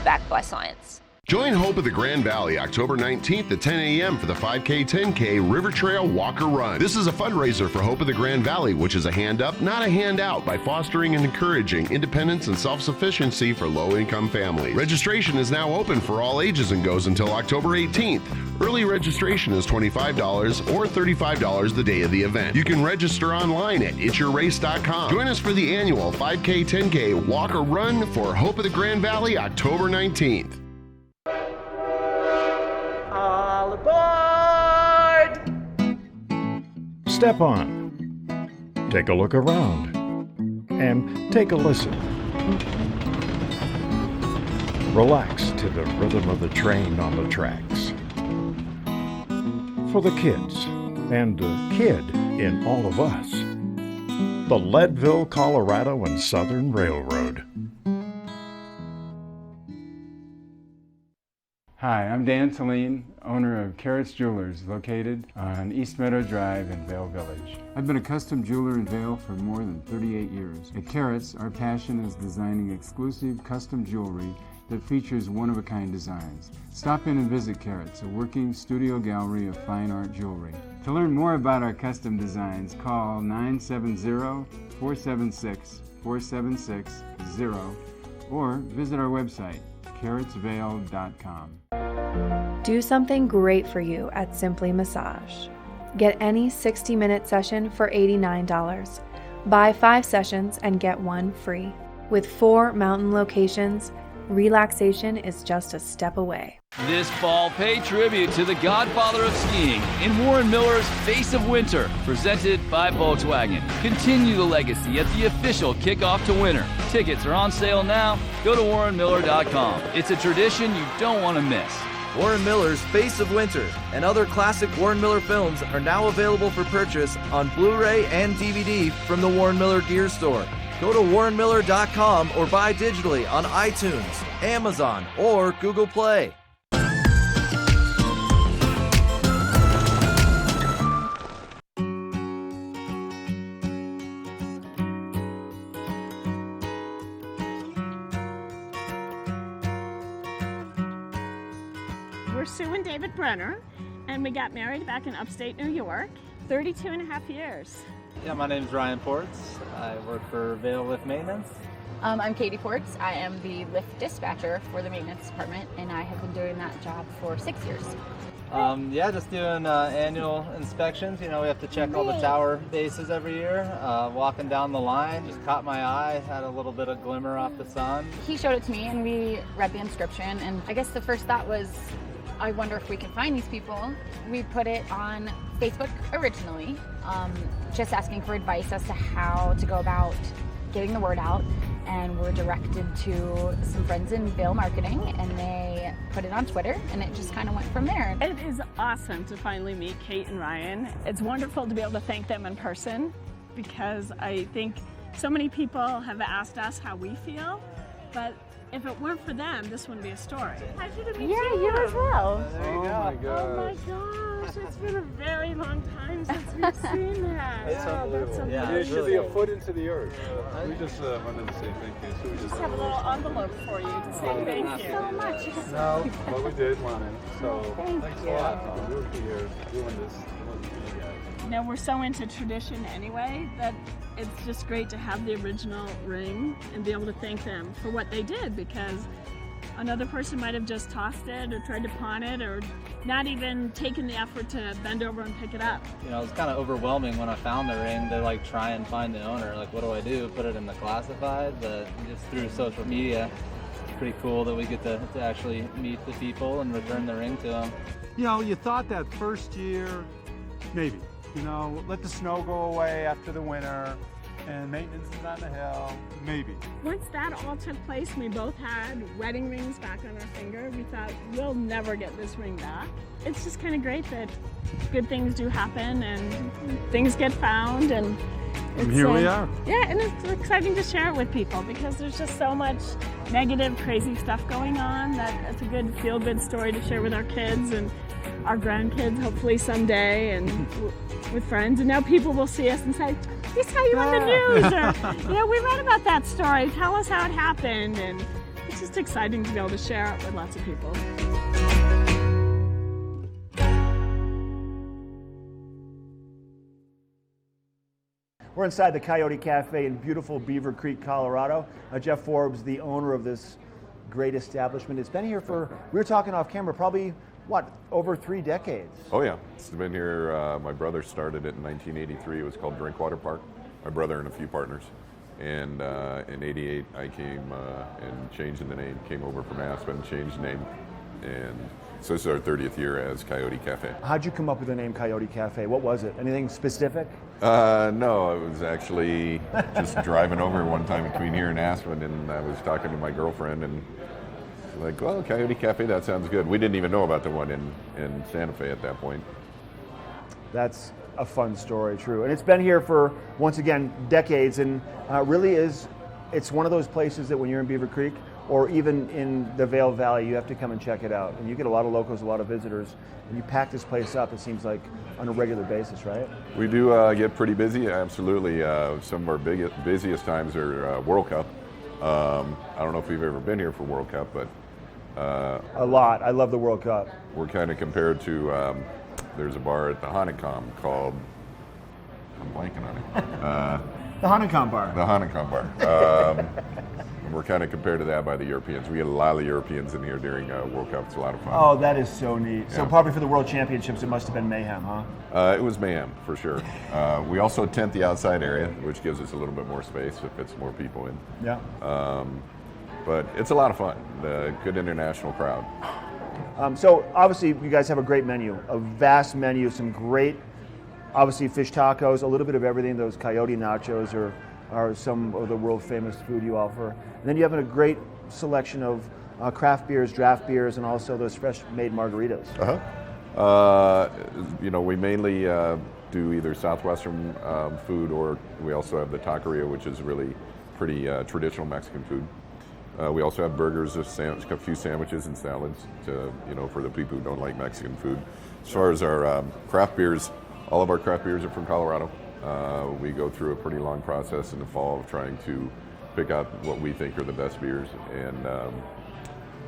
backed by science. Join Hope of the Grand Valley October 19th at 10 a.m. for the 5K 10K River Trail Walker Run. This is a fundraiser for Hope of the Grand Valley, which is a hand up, not a handout, by fostering and encouraging independence and self-sufficiency for low-income families. Registration is now open for all ages and goes until October 18th. Early registration is $25 or $35 the day of the event. You can register online at itsyourrace.com. Join us for the annual 5K 10K Walker Run for Hope of the Grand Valley October 19th. All aboard! Step on. Take a look around. And take a listen. Relax to the rhythm of the train on the tracks. For the kids, and the kid in all of us. The Leadville, Colorado and Southern Railroad. Hi, I'm Dan Talene, owner of Carrots Jewelers, located on East Meadow Drive in Vail Village. I've been a custom jeweler in Vail for more than 38 years. At Carrots, our passion is designing exclusive custom jewelry that features one-of-a-kind designs. Stop in and visit Carrots, a working studio gallery of fine art jewelry. To learn more about our custom designs, call 970-476-4760 or visit our website, carrotsvail.com. Do something great for you at Simply Massage. Get any 60-minute session for $89. Buy 5 sessions and get 1 free. With 4 mountain locations, relaxation is just a step away. This fall, pay tribute to the godfather of skiing in Warren Miller's Face of Winter, presented by Volkswagen. Continue the legacy at the official kickoff to winter. Tickets are on sale now. Go to warrenmiller.com. It's a tradition you don't want to miss. Warren Miller's Face of Winter and other classic Warren Miller films are now available for purchase on Blu-ray and DVD from the Warren Miller Gear Store. Go to warrenmiller.com or buy digitally on iTunes, Amazon, or Google Play. We're Sue and David Brenner, and we got married back in upstate New York, 32 and a half years. Yeah, my name's Ryan Ports. I work for Vail Lift Maintenance. I'm Katie Ports. I am the lift dispatcher for the maintenance department, and I have been doing that job for 6 years. Yeah, just doing annual inspections. You know, we have to check all the tower bases every year. Walking down the line, just caught my eye, had a little bit of glimmer off the sun. He showed it to me, and we read the inscription, and I guess the first thought was, I wonder if we can find these people. We put it on Facebook originally, just asking for advice as to how to go about getting the word out, and we're directed to some friends in Vail marketing, and they put it on Twitter, and it just kind of went from there. It is awesome to finally meet Kate and Ryan. It's wonderful to be able to thank them in person, because I think so many people have asked us how we feel, but if it weren't for them, this wouldn't be a story. Pleasure to meet you. Yeah, you as well. There you go. Oh my gosh, it's been a very long time since we've seen that. That's unbelievable. That's Yeah, You should be a foot into the earth. We just wanted to say thank you. So we just have a little envelope for you to say thank you so much. No, but we did want it. So Thanks a lot. We'll be here doing this. You know, we're so into tradition anyway that it's just great to have the original ring and be able to thank them for what they did, because another person might have just tossed it or tried to pawn it or not even taken the effort to bend over and pick it up. You know, it was kind of overwhelming when I found the ring to like try and find the owner. Like, what do I do? Put it in the classified? But just through social media, it's pretty cool that we get to actually meet the people and return the ring to them. You know, you thought that first year, maybe, you know, let the snow go away after the winter and maintenance is on the hill, maybe. Once that all took place and we both had wedding rings back on our finger, we thought, we'll never get this ring back. It's just kind of great that good things do happen and things get found, and here we are. Yeah, and it's exciting to share it with people, because there's just so much negative, crazy stuff going on that it's a good feel-good story to share with our kids and our grandkids, hopefully someday, and with friends. And now people will see us and say, we saw you on the news, or, you know, we read about that story. Tell us how it happened. And it's just exciting to be able to share it with lots of people. We're inside the Coyote Cafe in beautiful Beaver Creek, Colorado. Jeff Forbes, the owner of this great establishment. It's been here for, we were talking off camera, probably, what, over 3 decades? Oh yeah, it's been here, my brother started it in 1983. It was called Drinkwater Park, my brother and a few partners. And in 88 I came and changed the name, came over from Aspen, changed the name. And so this is our 30th year as Coyote Cafe. How'd you come up with the name Coyote Cafe? What was it? Anything specific? No, I was actually just driving over one time between here and Aspen, and I was talking to my girlfriend, and she's like, well, Coyote Cafe, that sounds good. We didn't even know about the one in Santa Fe at that point. That's a fun story, true. And it's been here for, once again, decades, and really is, it's one of those places that when you're in Beaver Creek, or even in the Vail Valley, you have to come and check it out. And you get a lot of locals, a lot of visitors, and you pack this place up, it seems like, on a regular basis, right? We do get pretty busy, absolutely. Some of our busiest times are World Cup. I don't know if you've ever been here for World Cup, but... a lot. I love the World Cup. We're kind of compared to, there's a bar at the Honeycomb called, I'm blanking on it. The Honeycomb Bar. The Honeycomb Bar. We're kind of compared to that by the Europeans. We get a lot of Europeans in here during World Cup. It's a lot of fun. Oh, that is so neat. Yeah. So probably for the World Championships, it must have been mayhem, huh? It was mayhem, for sure. We also tent the outside area, which gives us a little bit more space if it's more people in. Yeah. But it's a lot of fun. Good international crowd. So obviously you guys have a great menu, a vast menu, some great, obviously fish tacos, a little bit of everything. Those coyote nachos are some of the world famous food you offer. And then you have a great selection of craft beers, draft beers, and also those fresh made margaritas. You know, we mainly do either Southwestern food, or we also have the taqueria, which is really pretty traditional Mexican food. We also have burgers, a few sandwiches and salads to, you know, for the people who don't like Mexican food. As far as our craft beers, all of our craft beers are from Colorado. We go through a pretty long process in the fall of trying to pick out what we think are the best beers and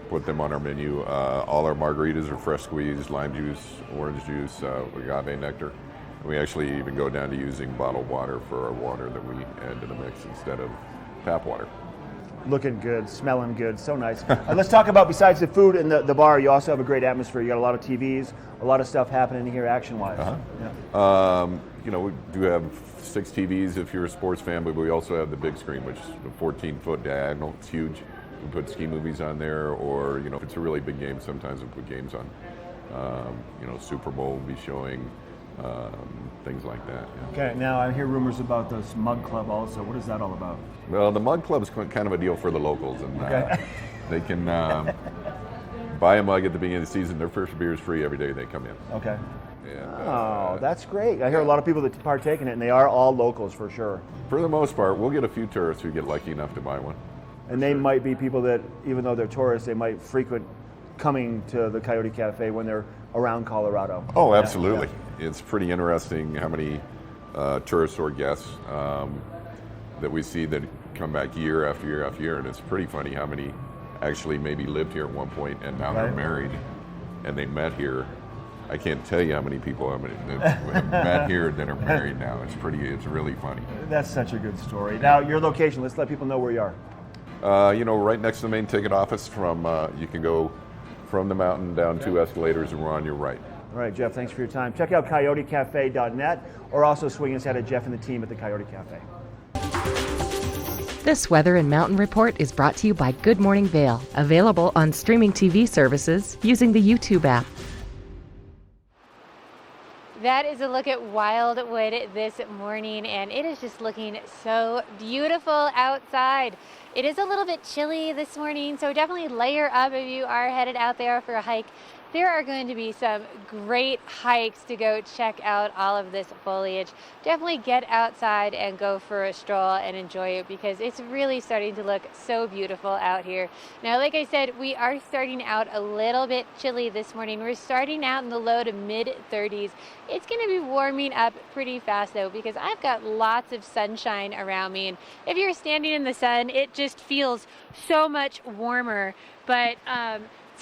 put them on our menu. All our margaritas are fresh squeezed, lime juice, orange juice, agave nectar. And we actually even go down to using bottled water for our water that we add to the mix instead of tap water. looking good, smelling good, so nice. Let's talk about, besides the food and the bar, you also have a great atmosphere. You got a lot of TVs, a lot of stuff happening here action-wise. Uh-huh. Yeah. We do have 6 TVs if you're a sports fan, but we also have the big screen, which is a 14-foot diagonal. It's huge. We put ski movies on there, or if it's a really big game, sometimes we put games on. Super Bowl will be showing, things like that. Yeah. Okay, now I hear rumors about this Mug Club also. What is that all about? Well, the Mug Club is kind of a deal for the locals, and Okay. they can buy a mug at the beginning of the season. Their first beer is free every day they come in. Okay. And, That's great. I hear a lot of people that partake in it, and they are all locals for sure. For the most part, we'll get a few tourists who get lucky enough to buy one. And they might be people that, even though they're tourists, they might frequent coming to the Coyote Cafe when they're around Colorado. Oh, absolutely. Yeah. It's pretty interesting how many tourists or guests that we see that come back year after year after year, and it's pretty funny how many actually maybe lived here at one point and now they're married and they met here. I can't tell you how many people have met here that are married now. It's really funny. That's such a good story. Now, your location, let's let people know where you are. Right next to the main ticket office. You can go from the mountain down 2 escalators and we're on your right. All right, Jeff, thanks for your time. Check out coyotecafe.net or also swing us out at Jeff and the team at the Coyote Cafe. This weather and mountain report is brought to you by Good Morning Vail, available on streaming TV services using the YouTube app. That is a look at Wildwood this morning, and it is just looking so beautiful outside. It is a little bit chilly this morning, so definitely layer up if you are headed out there for a hike. There are going to be some great hikes to go check out all of this foliage. Definitely get outside and go for a stroll and enjoy it because it's really starting to look so beautiful out here. Now, like I said, we are starting out a little bit chilly this morning. We're starting out in the low to mid 30s. It's going to be warming up pretty fast though because I've got lots of sunshine around me, and if you're standing in the sun, it just feels so much warmer. But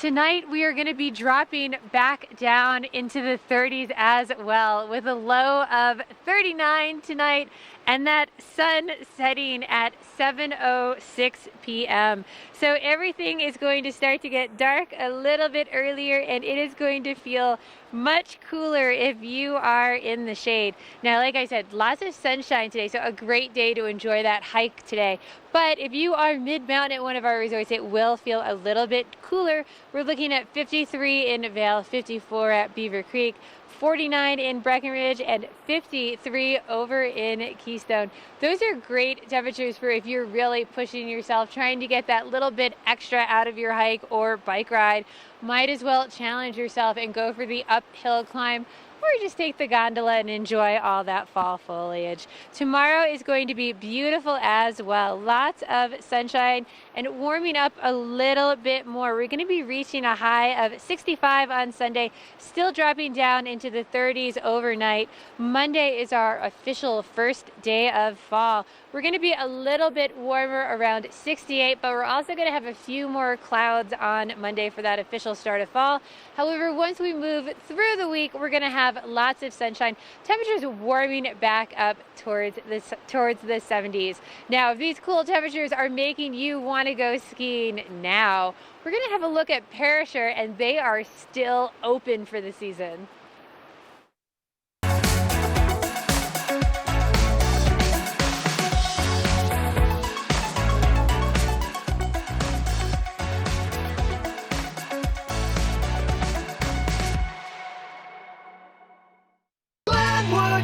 tonight we are going to be dropping back down into the 30s as well, with a low of 39 tonight and that sun setting at 7:06 p.m. So everything is going to start to get dark a little bit earlier, and it is going to feel much cooler if you are in the shade. Now, like I said, lots of sunshine today, so a great day to enjoy that hike today. But if you are mid-mountain at one of our resorts, it will feel a little bit cooler. We're looking at 53 in Vail, 54 at Beaver Creek, 49 in Breckenridge, and 53 over in Keystone. Those are great temperatures for if you're really pushing yourself, trying to get that little bit extra out of your hike or bike ride. Might as well challenge yourself and go for the uphill climb, or just take the gondola and enjoy all that fall foliage. Tomorrow is going to be beautiful as well. Lots of sunshine and warming up a little bit more. We're going to be reaching a high of 65 on Sunday, still dropping down into the 30s overnight. Monday is our official first day of fall. We're going to be a little bit warmer, around 68, but we're also going to have a few more clouds on Monday for that official start of fall. However, once we move through the week, we're going to have lots of sunshine. Temperatures warming back up towards the 70s. Now, if these cool temperatures are making you want to go skiing now, we're going to have a look at Perisher, and they are still open for the season.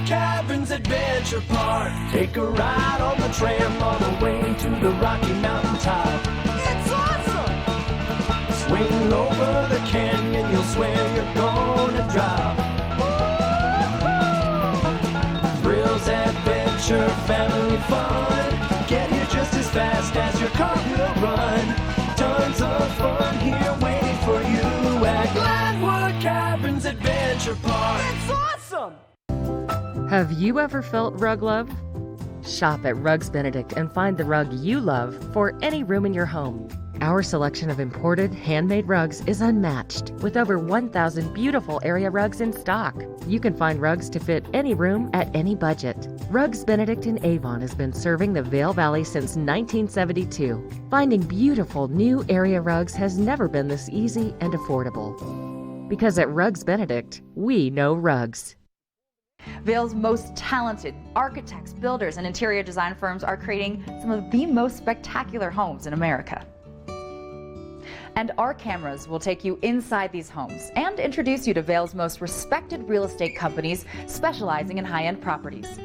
Cabins Adventure Park. Take a ride on the tram all the way to the Rocky Mountain top. It's awesome! Swing over the canyon, you'll swear you're gonna drop. Thrills, adventure, family fun. Get here just as fast as your car will run. Tons of fun here waiting for you at Glenwood Cabins Adventure Park. It's awesome! Have you ever felt rug love? Shop at Rugs Benedict and find the rug you love for any room in your home. Our selection of imported, handmade rugs is unmatched, with over 1,000 beautiful area rugs in stock. You can find rugs to fit any room at any budget. Rugs Benedict in Avon has been serving the Vail Valley since 1972. Finding beautiful new area rugs has never been this easy and affordable. Because at Rugs Benedict, we know rugs. Vail's most talented architects, builders, and interior design firms are creating some of the most spectacular homes in America. And our cameras will take you inside these homes and introduce you to Vail's most respected real estate companies specializing in high-end properties.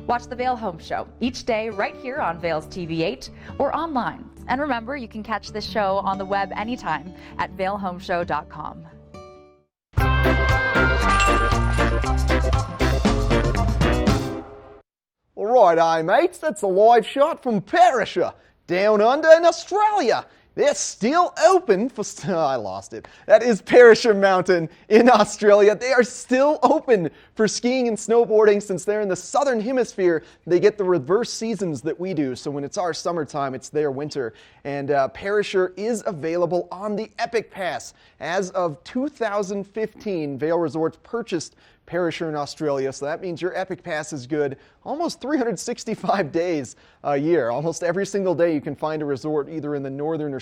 Watch the Vail Home Show each day right here on Vail's TV8 or online. And remember, you can catch this show on the web anytime at vailhomeshow.com. All right, mates, that's a live shot from Perisher, down under in Australia. They're still open for... I lost it. That is Perisher Mountain in Australia. They are still open for skiing and snowboarding since they're in the southern hemisphere. They get the reverse seasons that we do. So when it's our summertime, it's their winter. And Perisher is available on the Epic Pass. As of 2015, Vail Resorts purchased Perisher in Australia, so that means your Epic Pass is good almost 365 days a year. Almost every single day you can find a resort either in the northern or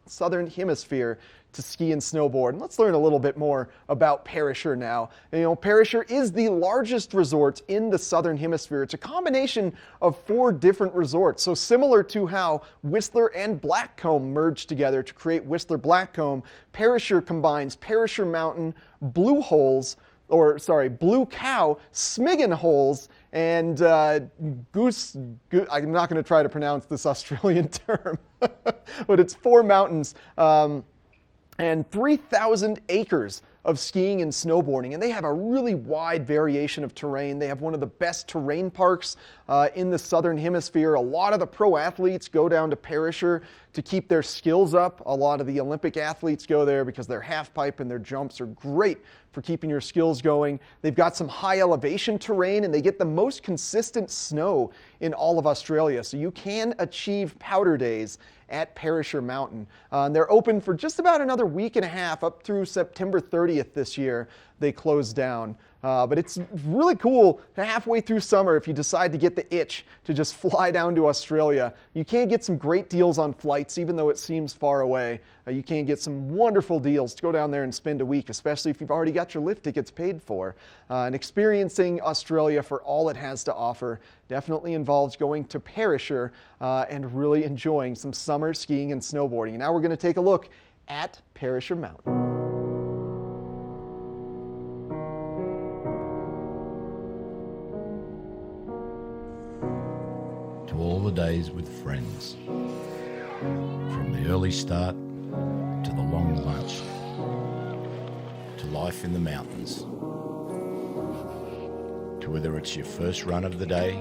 southern hemisphere to ski and snowboard. And let's learn a little bit more about Perisher now. You know, Perisher is the largest resort in the southern hemisphere. It's a combination of 4 different resorts. So similar to how Whistler and Blackcomb merged together to create Whistler Blackcomb, Perisher combines Perisher Mountain, Blue Cow, Smiggin Holes, and Goose. I'm not going to try to pronounce this Australian term, but it's 4 mountains and 3,000 acres of skiing and snowboarding, and they have a really wide variation of terrain. They have one of the best terrain parks in the southern hemisphere. A lot of the pro athletes go down to Perisher to keep their skills up. A lot of the Olympic athletes go there because their half pipe and their jumps are great for keeping your skills going. They've got some high elevation terrain, and they get the most consistent snow in all of Australia. So you can achieve powder days at Perisher Mountain. They're open for just about another week and a half, up through September 30th this year. They close down. But it's really cool halfway through summer if you decide to get the itch to just fly down to Australia. You can get some great deals on flights, even though it seems far away. You can get some wonderful deals to go down there and spend a week, especially if you've already got your lift tickets paid for. And experiencing Australia for all it has to offer definitely involves going to Perisher and really enjoying some summer skiing and snowboarding. And now we're going to take a look at Perisher Mountain. To all the days with friends, from the early start to the long lunch, to life in the mountains, to whether it's your first run of the day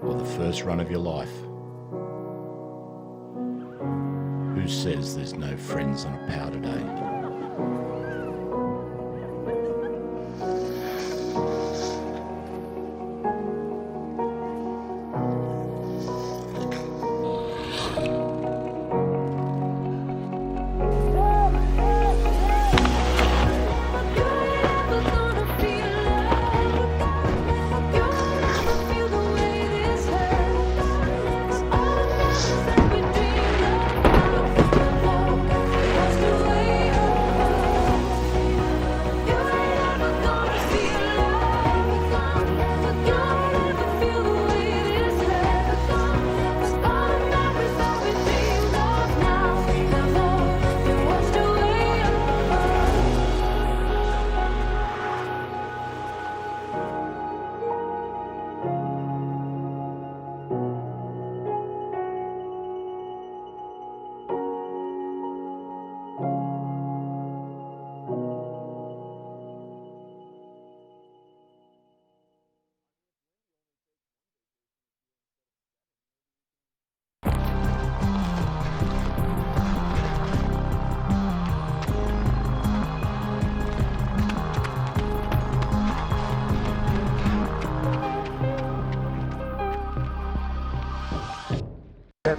or the first run of your life. Who says there's no friends on a powder day?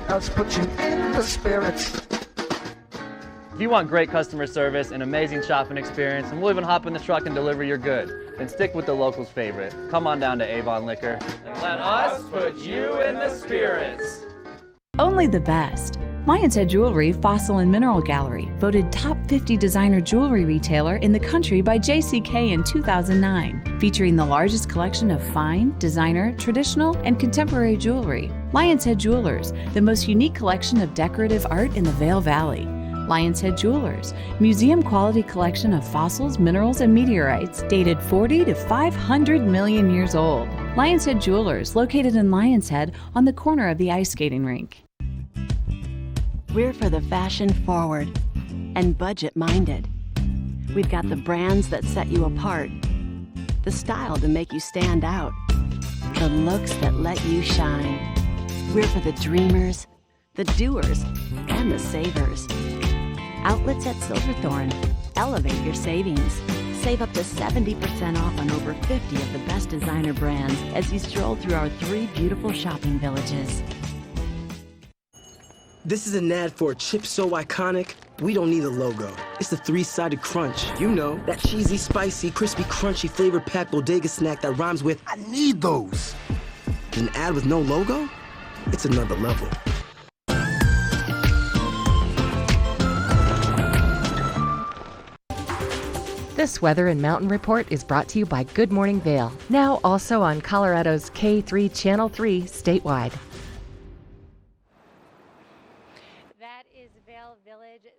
Let us put you in the spirits. If you want great customer service and amazing shopping experience, and we'll even hop in the truck and deliver your goods, then stick with the locals' favorite. Come on down to Avon Liquor. And let us put you in the spirits. Only the best. Lion's Head Jewelry Fossil and Mineral Gallery, voted top 50 designer jewelry retailer in the country by JCK in 2009, featuring the largest collection of fine, designer, traditional, and contemporary jewelry. Lion's Head Jewelers, the most unique collection of decorative art in the Vail Valley. Lion's Head Jewelers, museum-quality collection of fossils, minerals, and meteorites dated 40 to 500 million years old. Lion's Head Jewelers, located in Lion's Head on the corner of the ice skating rink. We're for the fashion forward and budget-minded. We've got the brands that set you apart, the style to make you stand out, the looks that let you shine. We're for the dreamers, the doers, and the savers. Outlets at Silverthorne. Elevate your savings. Save up to 70% off on over 50 of the best designer brands as you stroll through our 3 beautiful shopping villages. This is an ad for a chip so iconic, we don't need a logo. It's the 3-sided crunch. You know, that cheesy, spicy, crispy, crunchy, flavor-packed bodega snack that rhymes with, I need those. An ad with no logo? It's another level. This weather and mountain report is brought to you by Good Morning Vail, now also on Colorado's K3 Channel 3 statewide.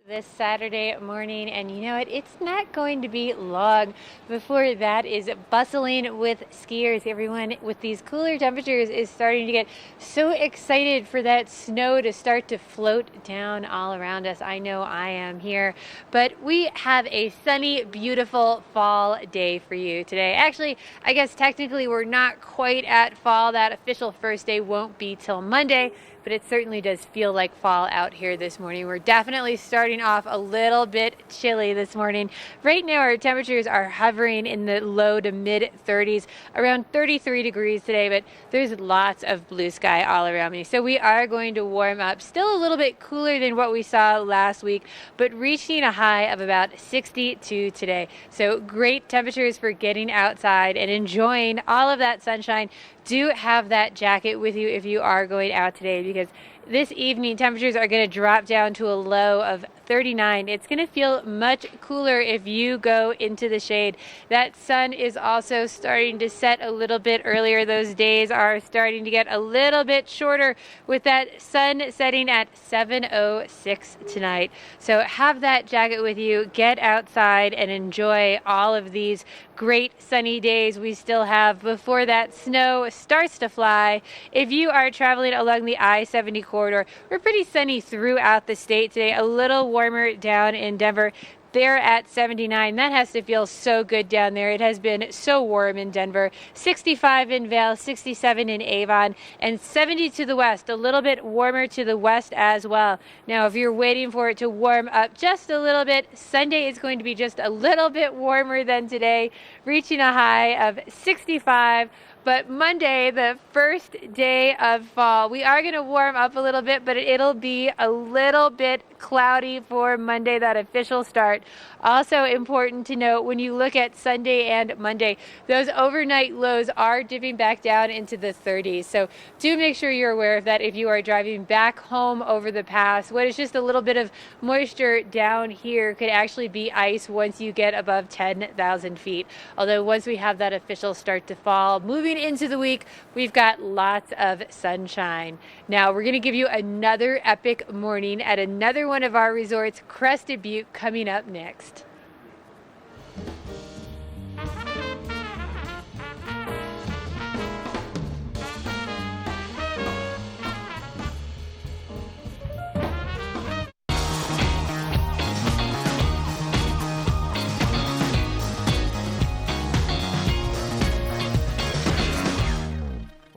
This Saturday morning, and you know what, it's not going to be long before that is bustling with skiers. Everyone with these cooler temperatures is starting to get so excited for that snow to start to float down all around us. I know I am here, but we have a sunny, beautiful fall day for you today. Actually, I guess technically we're not quite at fall. That official first day won't be till Monday, but it certainly does feel like fall out here this morning. We're definitely starting off a little bit chilly this morning. Right now our temperatures are hovering in the low to mid 30s, around 33 degrees today, but there's lots of blue sky all around me. So we are going to warm up, still a little bit cooler than what we saw last week, but reaching a high of about 62 today. So great temperatures for getting outside and enjoying all of that sunshine. Do have that jacket with you if you are going out today, because this evening temperatures are going to drop down to a low of 39. It's going to feel much cooler if you go into the shade. That sun is also starting to set a little bit earlier. Those days are starting to get a little bit shorter with that sun setting at 7:06 tonight. So have that jacket with you. Get outside and enjoy all of these great sunny days we still have before that snow starts to fly. If you are traveling along the I-70 corridor, we're pretty sunny throughout the state today. A little warmer down in Denver. They're at 79. That has to feel so good down there. It has been so warm in Denver. 65 in Vail, 67 in Avon, and 70 to the west. A little bit warmer to the west as well. Now, if you're waiting for it to warm up just a little bit, Sunday is going to be just a little bit warmer than today, reaching a high of 65. But Monday, the first day of fall, we are going to warm up a little bit, but it'll be a little bit cloudy for Monday, that official start. Also important to note, when you look at Sunday and Monday, those overnight lows are dipping back down into the 30s. So do make sure you're aware of that if you are driving back home over the pass. What is just a little bit of moisture down here could actually be ice once you get above 10,000 feet. Although once we have that official start to fall, moving into the week, we've got lots of sunshine. Now we're going to give you another epic morning at another one of our resorts, Crested Butte, coming up next.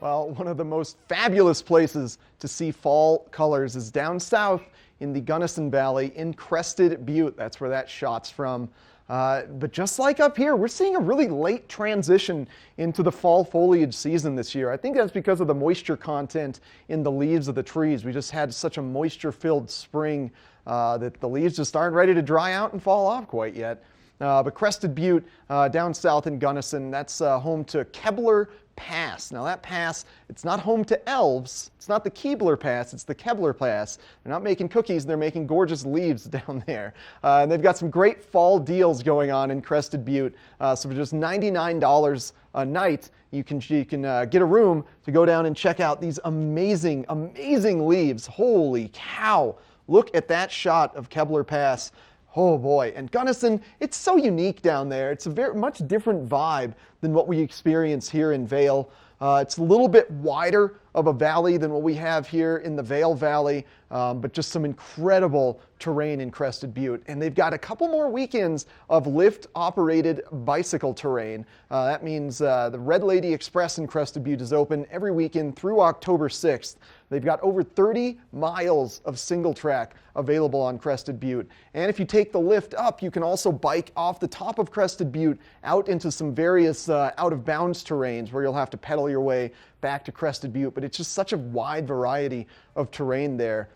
Well, one of the most fabulous places to see fall colors is down south in the Gunnison Valley in Crested Butte. That's where that shot's from. But just like up here, we're seeing a really late transition into the fall foliage season this year. I think that's because of the moisture content in the leaves of the trees. We just had such a moisture-filled spring that the leaves just aren't ready to dry out and fall off quite yet. But Crested Butte down south in Gunnison, that's home to Kebler Pass. Now that pass, it's not home to elves. It's not the Keebler Pass, it's the Kebler Pass. They're not making cookies, they're making gorgeous leaves down there. And they've got some great fall deals going on in Crested Butte. So for just $99 a night, you can get a room to go down and check out these amazing, amazing leaves. Holy cow! Look at that shot of Kebler Pass. Oh boy, and Gunnison, it's so unique down there. It's a very much different vibe than what we experience here in Vail. It's a little bit wider of a valley than what we have here in the Vail Valley, but just some incredible terrain in Crested Butte. And they've got a couple more weekends of lift-operated bicycle terrain. That means the Red Lady Express in Crested Butte is open every weekend through October 6th. They've got over 30 miles of single track available on Crested Butte. And if you take the lift up, you can also bike off the top of Crested Butte out into some various out-of-bounds terrains where you'll have to pedal your way back to Crested Butte. But it's just such a wide variety of terrain there.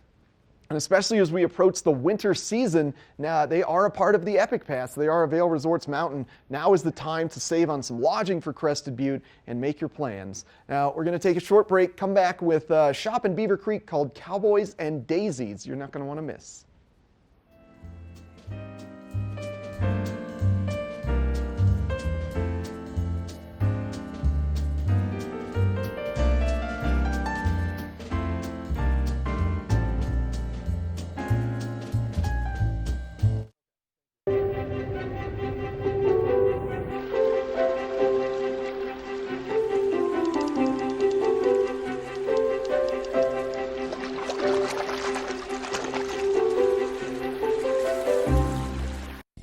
And especially as we approach the winter season, now they are a part of the Epic Pass. They are a Vail Resorts Mountain. Now is the time to save on some lodging for Crested Butte and make your plans. Now we're going to take a short break, come back with a shop in Beaver Creek called Cowboys and Daisies. You're not going to want to miss.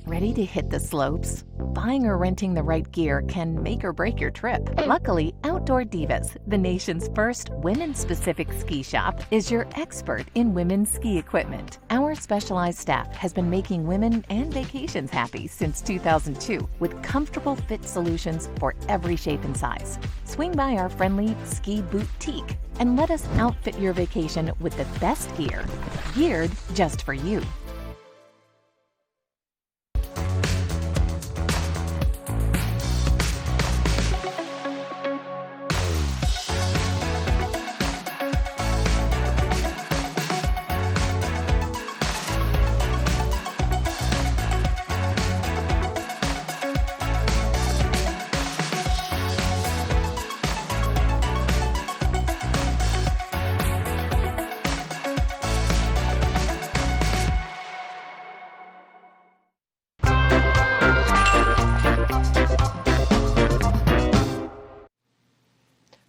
Ready to hit the slopes? Buying or renting the right gear can make or break your trip. Luckily, Outdoor Divas, the nation's first women-specific ski shop, is your expert in women's ski equipment. Our specialized staff has been making women and vacations happy since 2002 with comfortable fit solutions for every shape and size. Swing by our friendly ski boutique and let us outfit your vacation with the best gear, geared just for you.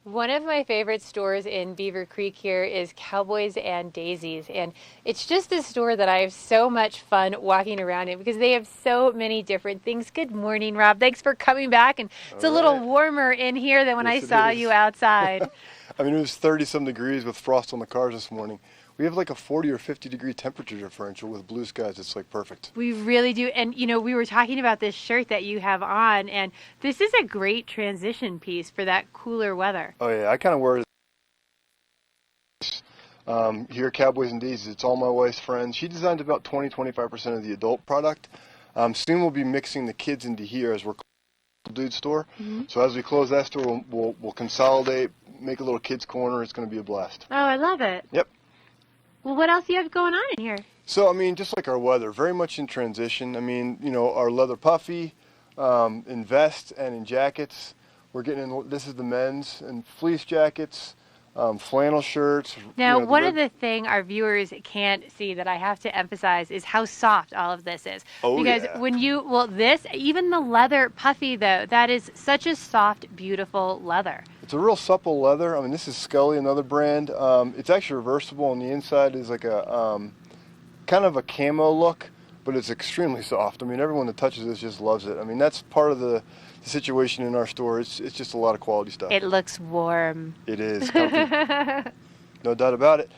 One of my favorite stores in Beaver Creek here is Cowboys and Daisies, and it's just a store that I have so much fun walking around in because they have so many different things. Good morning, Rob. Thanks for coming back, and it's a little warmer in here than when I saw you outside. I mean, it was 30-some degrees with frost on the cars this morning. We have like a 40 or 50 degree temperature differential with blue skies. It's like perfect. We really do. And, you know, we were talking about this shirt that you have on, and this is a great transition piece for that cooler weather. Oh, yeah. I kind of wear it here at Cowboys and Daisies. It's all my wife's friends. She designed about 20-25% of the adult product. Soon we'll be mixing the kids into here as we're dude store. So as we close that store, we'll consolidate, make a little kids corner. It's going to be a blast. Oh, I love it. Yep. Well, what else do you have going on in here? So, I mean, just like our weather, very much in transition. I mean, you know, our leather puffy, in vests and in jackets. We're getting in, this is the men's, and fleece jackets, flannel shirts. Now, one of the things our viewers can't see that I have to emphasize is how soft all of this is. Oh, because yeah. when you, well, this, even the leather puffy, though, that is such a soft, beautiful leather. It's a real supple leather. I mean, this is Scully, another brand. It's actually reversible on the inside. Is like a kind of a camo look, but it's extremely soft. I mean, everyone that touches this just loves it. I mean, that's part of the situation in our store. It's just a lot of quality stuff. It looks warm. It is comfy. No doubt about it.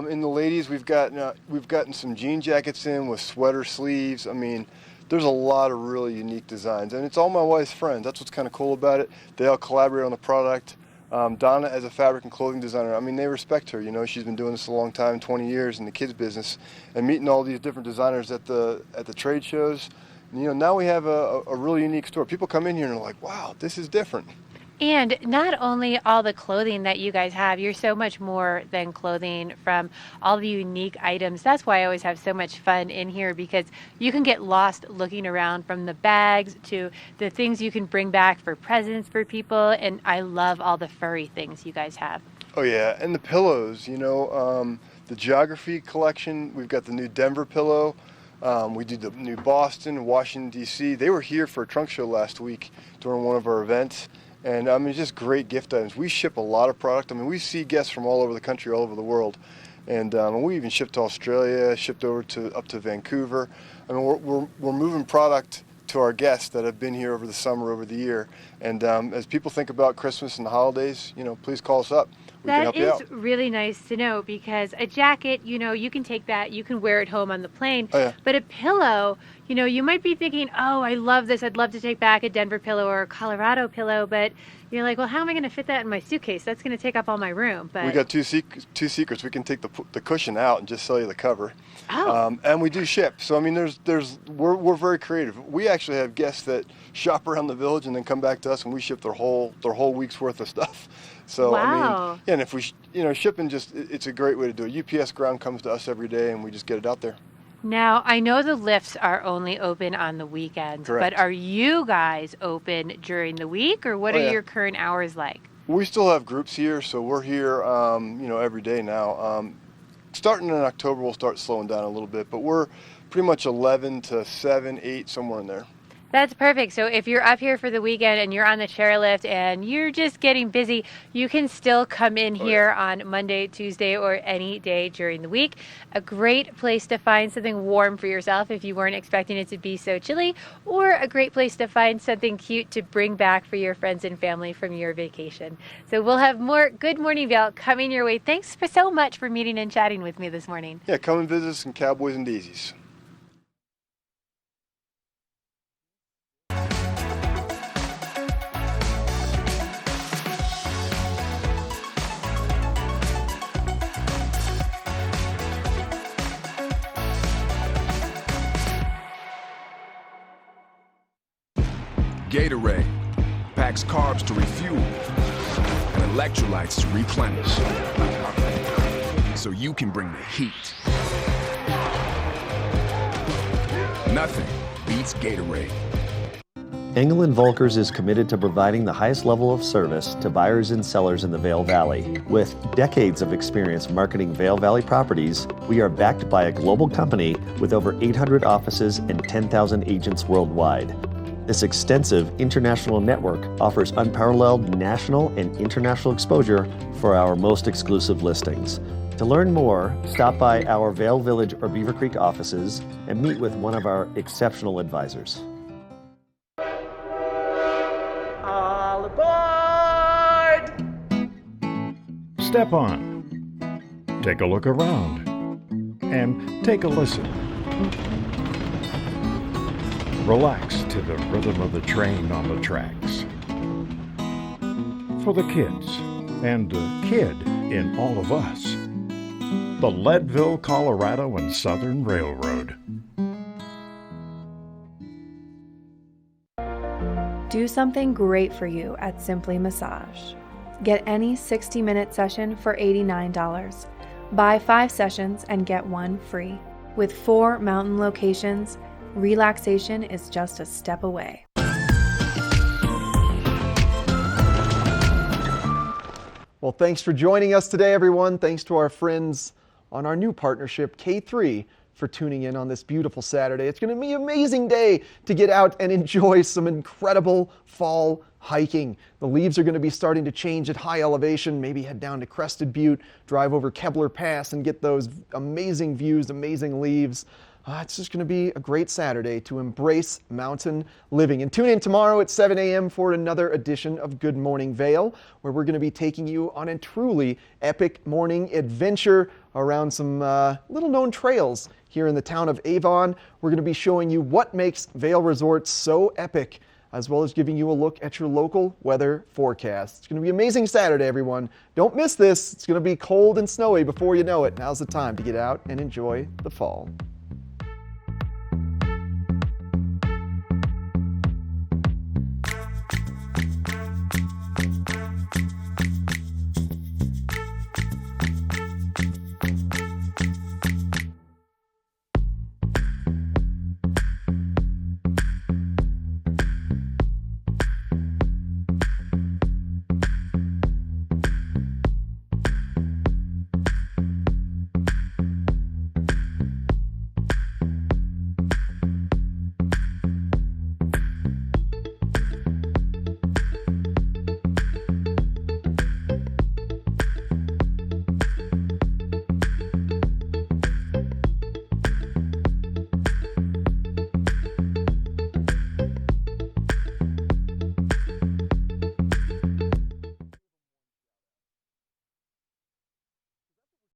In the ladies, we've gotten some jean jackets in with sweater sleeves. I mean, there's a lot of really unique designs, and it's all my wife's friends. That's what's kind of cool about it. They all collaborate on the product. Donna, as a fabric and clothing designer, I mean, they respect her. You know, she's been doing this a long time, 20 years in the kids business, and meeting all these different designers at the trade shows. You know, now we have a really unique store. People come in here and are like, wow, this is different. And not only all the clothing that you guys have, you're so much more than clothing, from all the unique items. That's why I always have so much fun in here, because you can get lost looking around, from the bags to the things you can bring back for presents for people. And I love all the furry things you guys have. Oh yeah, and the pillows, you know, the geography collection. We've got the new Denver pillow. We did the new Boston, Washington, D.C. They were here for a trunk show last week during one of our events. And I mean, just great gift items. We ship a lot of product. I mean, we see guests from all over the country, all over the world. And we even shipped to Australia, shipped over up to Vancouver. I mean, we're moving product to our guests that have been here over the summer, over the year. And as people think about Christmas and the holidays, you know, please call us up. We can help you out. That is really nice to know, because a jacket, you know, you can take that, you can wear it home on the plane. Oh, yeah. But a pillow, you know, you might be thinking, oh, I love this. I'd love to take back a Denver pillow or a Colorado pillow. But you're like, well, how am I going to fit that in my suitcase? That's going to take up all my room. But we got two secrets. We can take the cushion out and just sell you the cover. Oh. And we do ship. So I mean, we're very creative. We actually have guests that shop around the village and then come back to us, and we ship their whole week's worth of stuff. So wow. I mean, yeah, and if we shipping, it's a great way to do it. UPS ground comes to us every day, and we just get it out there. Now, I know the lifts are only open on the weekends, Correct. but are you guys open during the week, or what Oh, are yeah. your current hours like? We still have groups here, so we're here, every day now. Starting in October, we'll start slowing down a little bit, but we're pretty much 11 to 7, 8, somewhere in there. That's perfect. So if you're up here for the weekend and you're on the chairlift and you're just getting busy, you can still come in here on Monday, Tuesday, or any day during the week. A great place to find something warm for yourself if you weren't expecting it to be so chilly, or a great place to find something cute to bring back for your friends and family from your vacation. So we'll have more Good Morning Vail coming your way. Thanks so much for meeting and chatting with me this morning. Yeah, come and visit us in Cowboys and Daisies. Gatorade packs carbs to refuel and electrolytes to replenish, so you can bring the heat. Nothing beats Gatorade. Engel & Volkers is committed to providing the highest level of service to buyers and sellers in the Vail Valley. With decades of experience marketing Vail Valley properties, we are backed by a global company with over 800 offices and 10,000 agents worldwide. This extensive international network offers unparalleled national and international exposure for our most exclusive listings. To learn more, stop by our Vail Village or Beaver Creek offices and meet with one of our exceptional advisors. All aboard! Step on. Take a look around. And take a listen. Relax to the rhythm of the train on the tracks. For the kids, and the kid in all of us, the Leadville, Colorado and Southern Railroad. Do something great for you at Simply Massage. Get any 60-minute session for $89. Buy 5 sessions and get 1 free. With 4 mountain locations, relaxation is just a step away. Well, thanks for joining us today, everyone. Thanks to our friends on our new partnership, K3, for tuning in on this beautiful Saturday. It's going to be an amazing day to get out and enjoy some incredible fall hiking. The leaves are going to be starting to change at high elevation. Maybe head down to Crested Butte, drive over Kebler Pass and get those amazing views, amazing leaves. It's just going to be a great Saturday to embrace mountain living. And tune in tomorrow at 7 a.m. for another edition of Good Morning Vail, where we're going to be taking you on a truly epic morning adventure around some little-known trails here in the town of Avon. We're going to be showing you what makes Vail Resorts so epic, as well as giving you a look at your local weather forecast. It's going to be an amazing Saturday, everyone. Don't miss this. It's going to be cold and snowy before you know it. Now's the time to get out and enjoy the fall.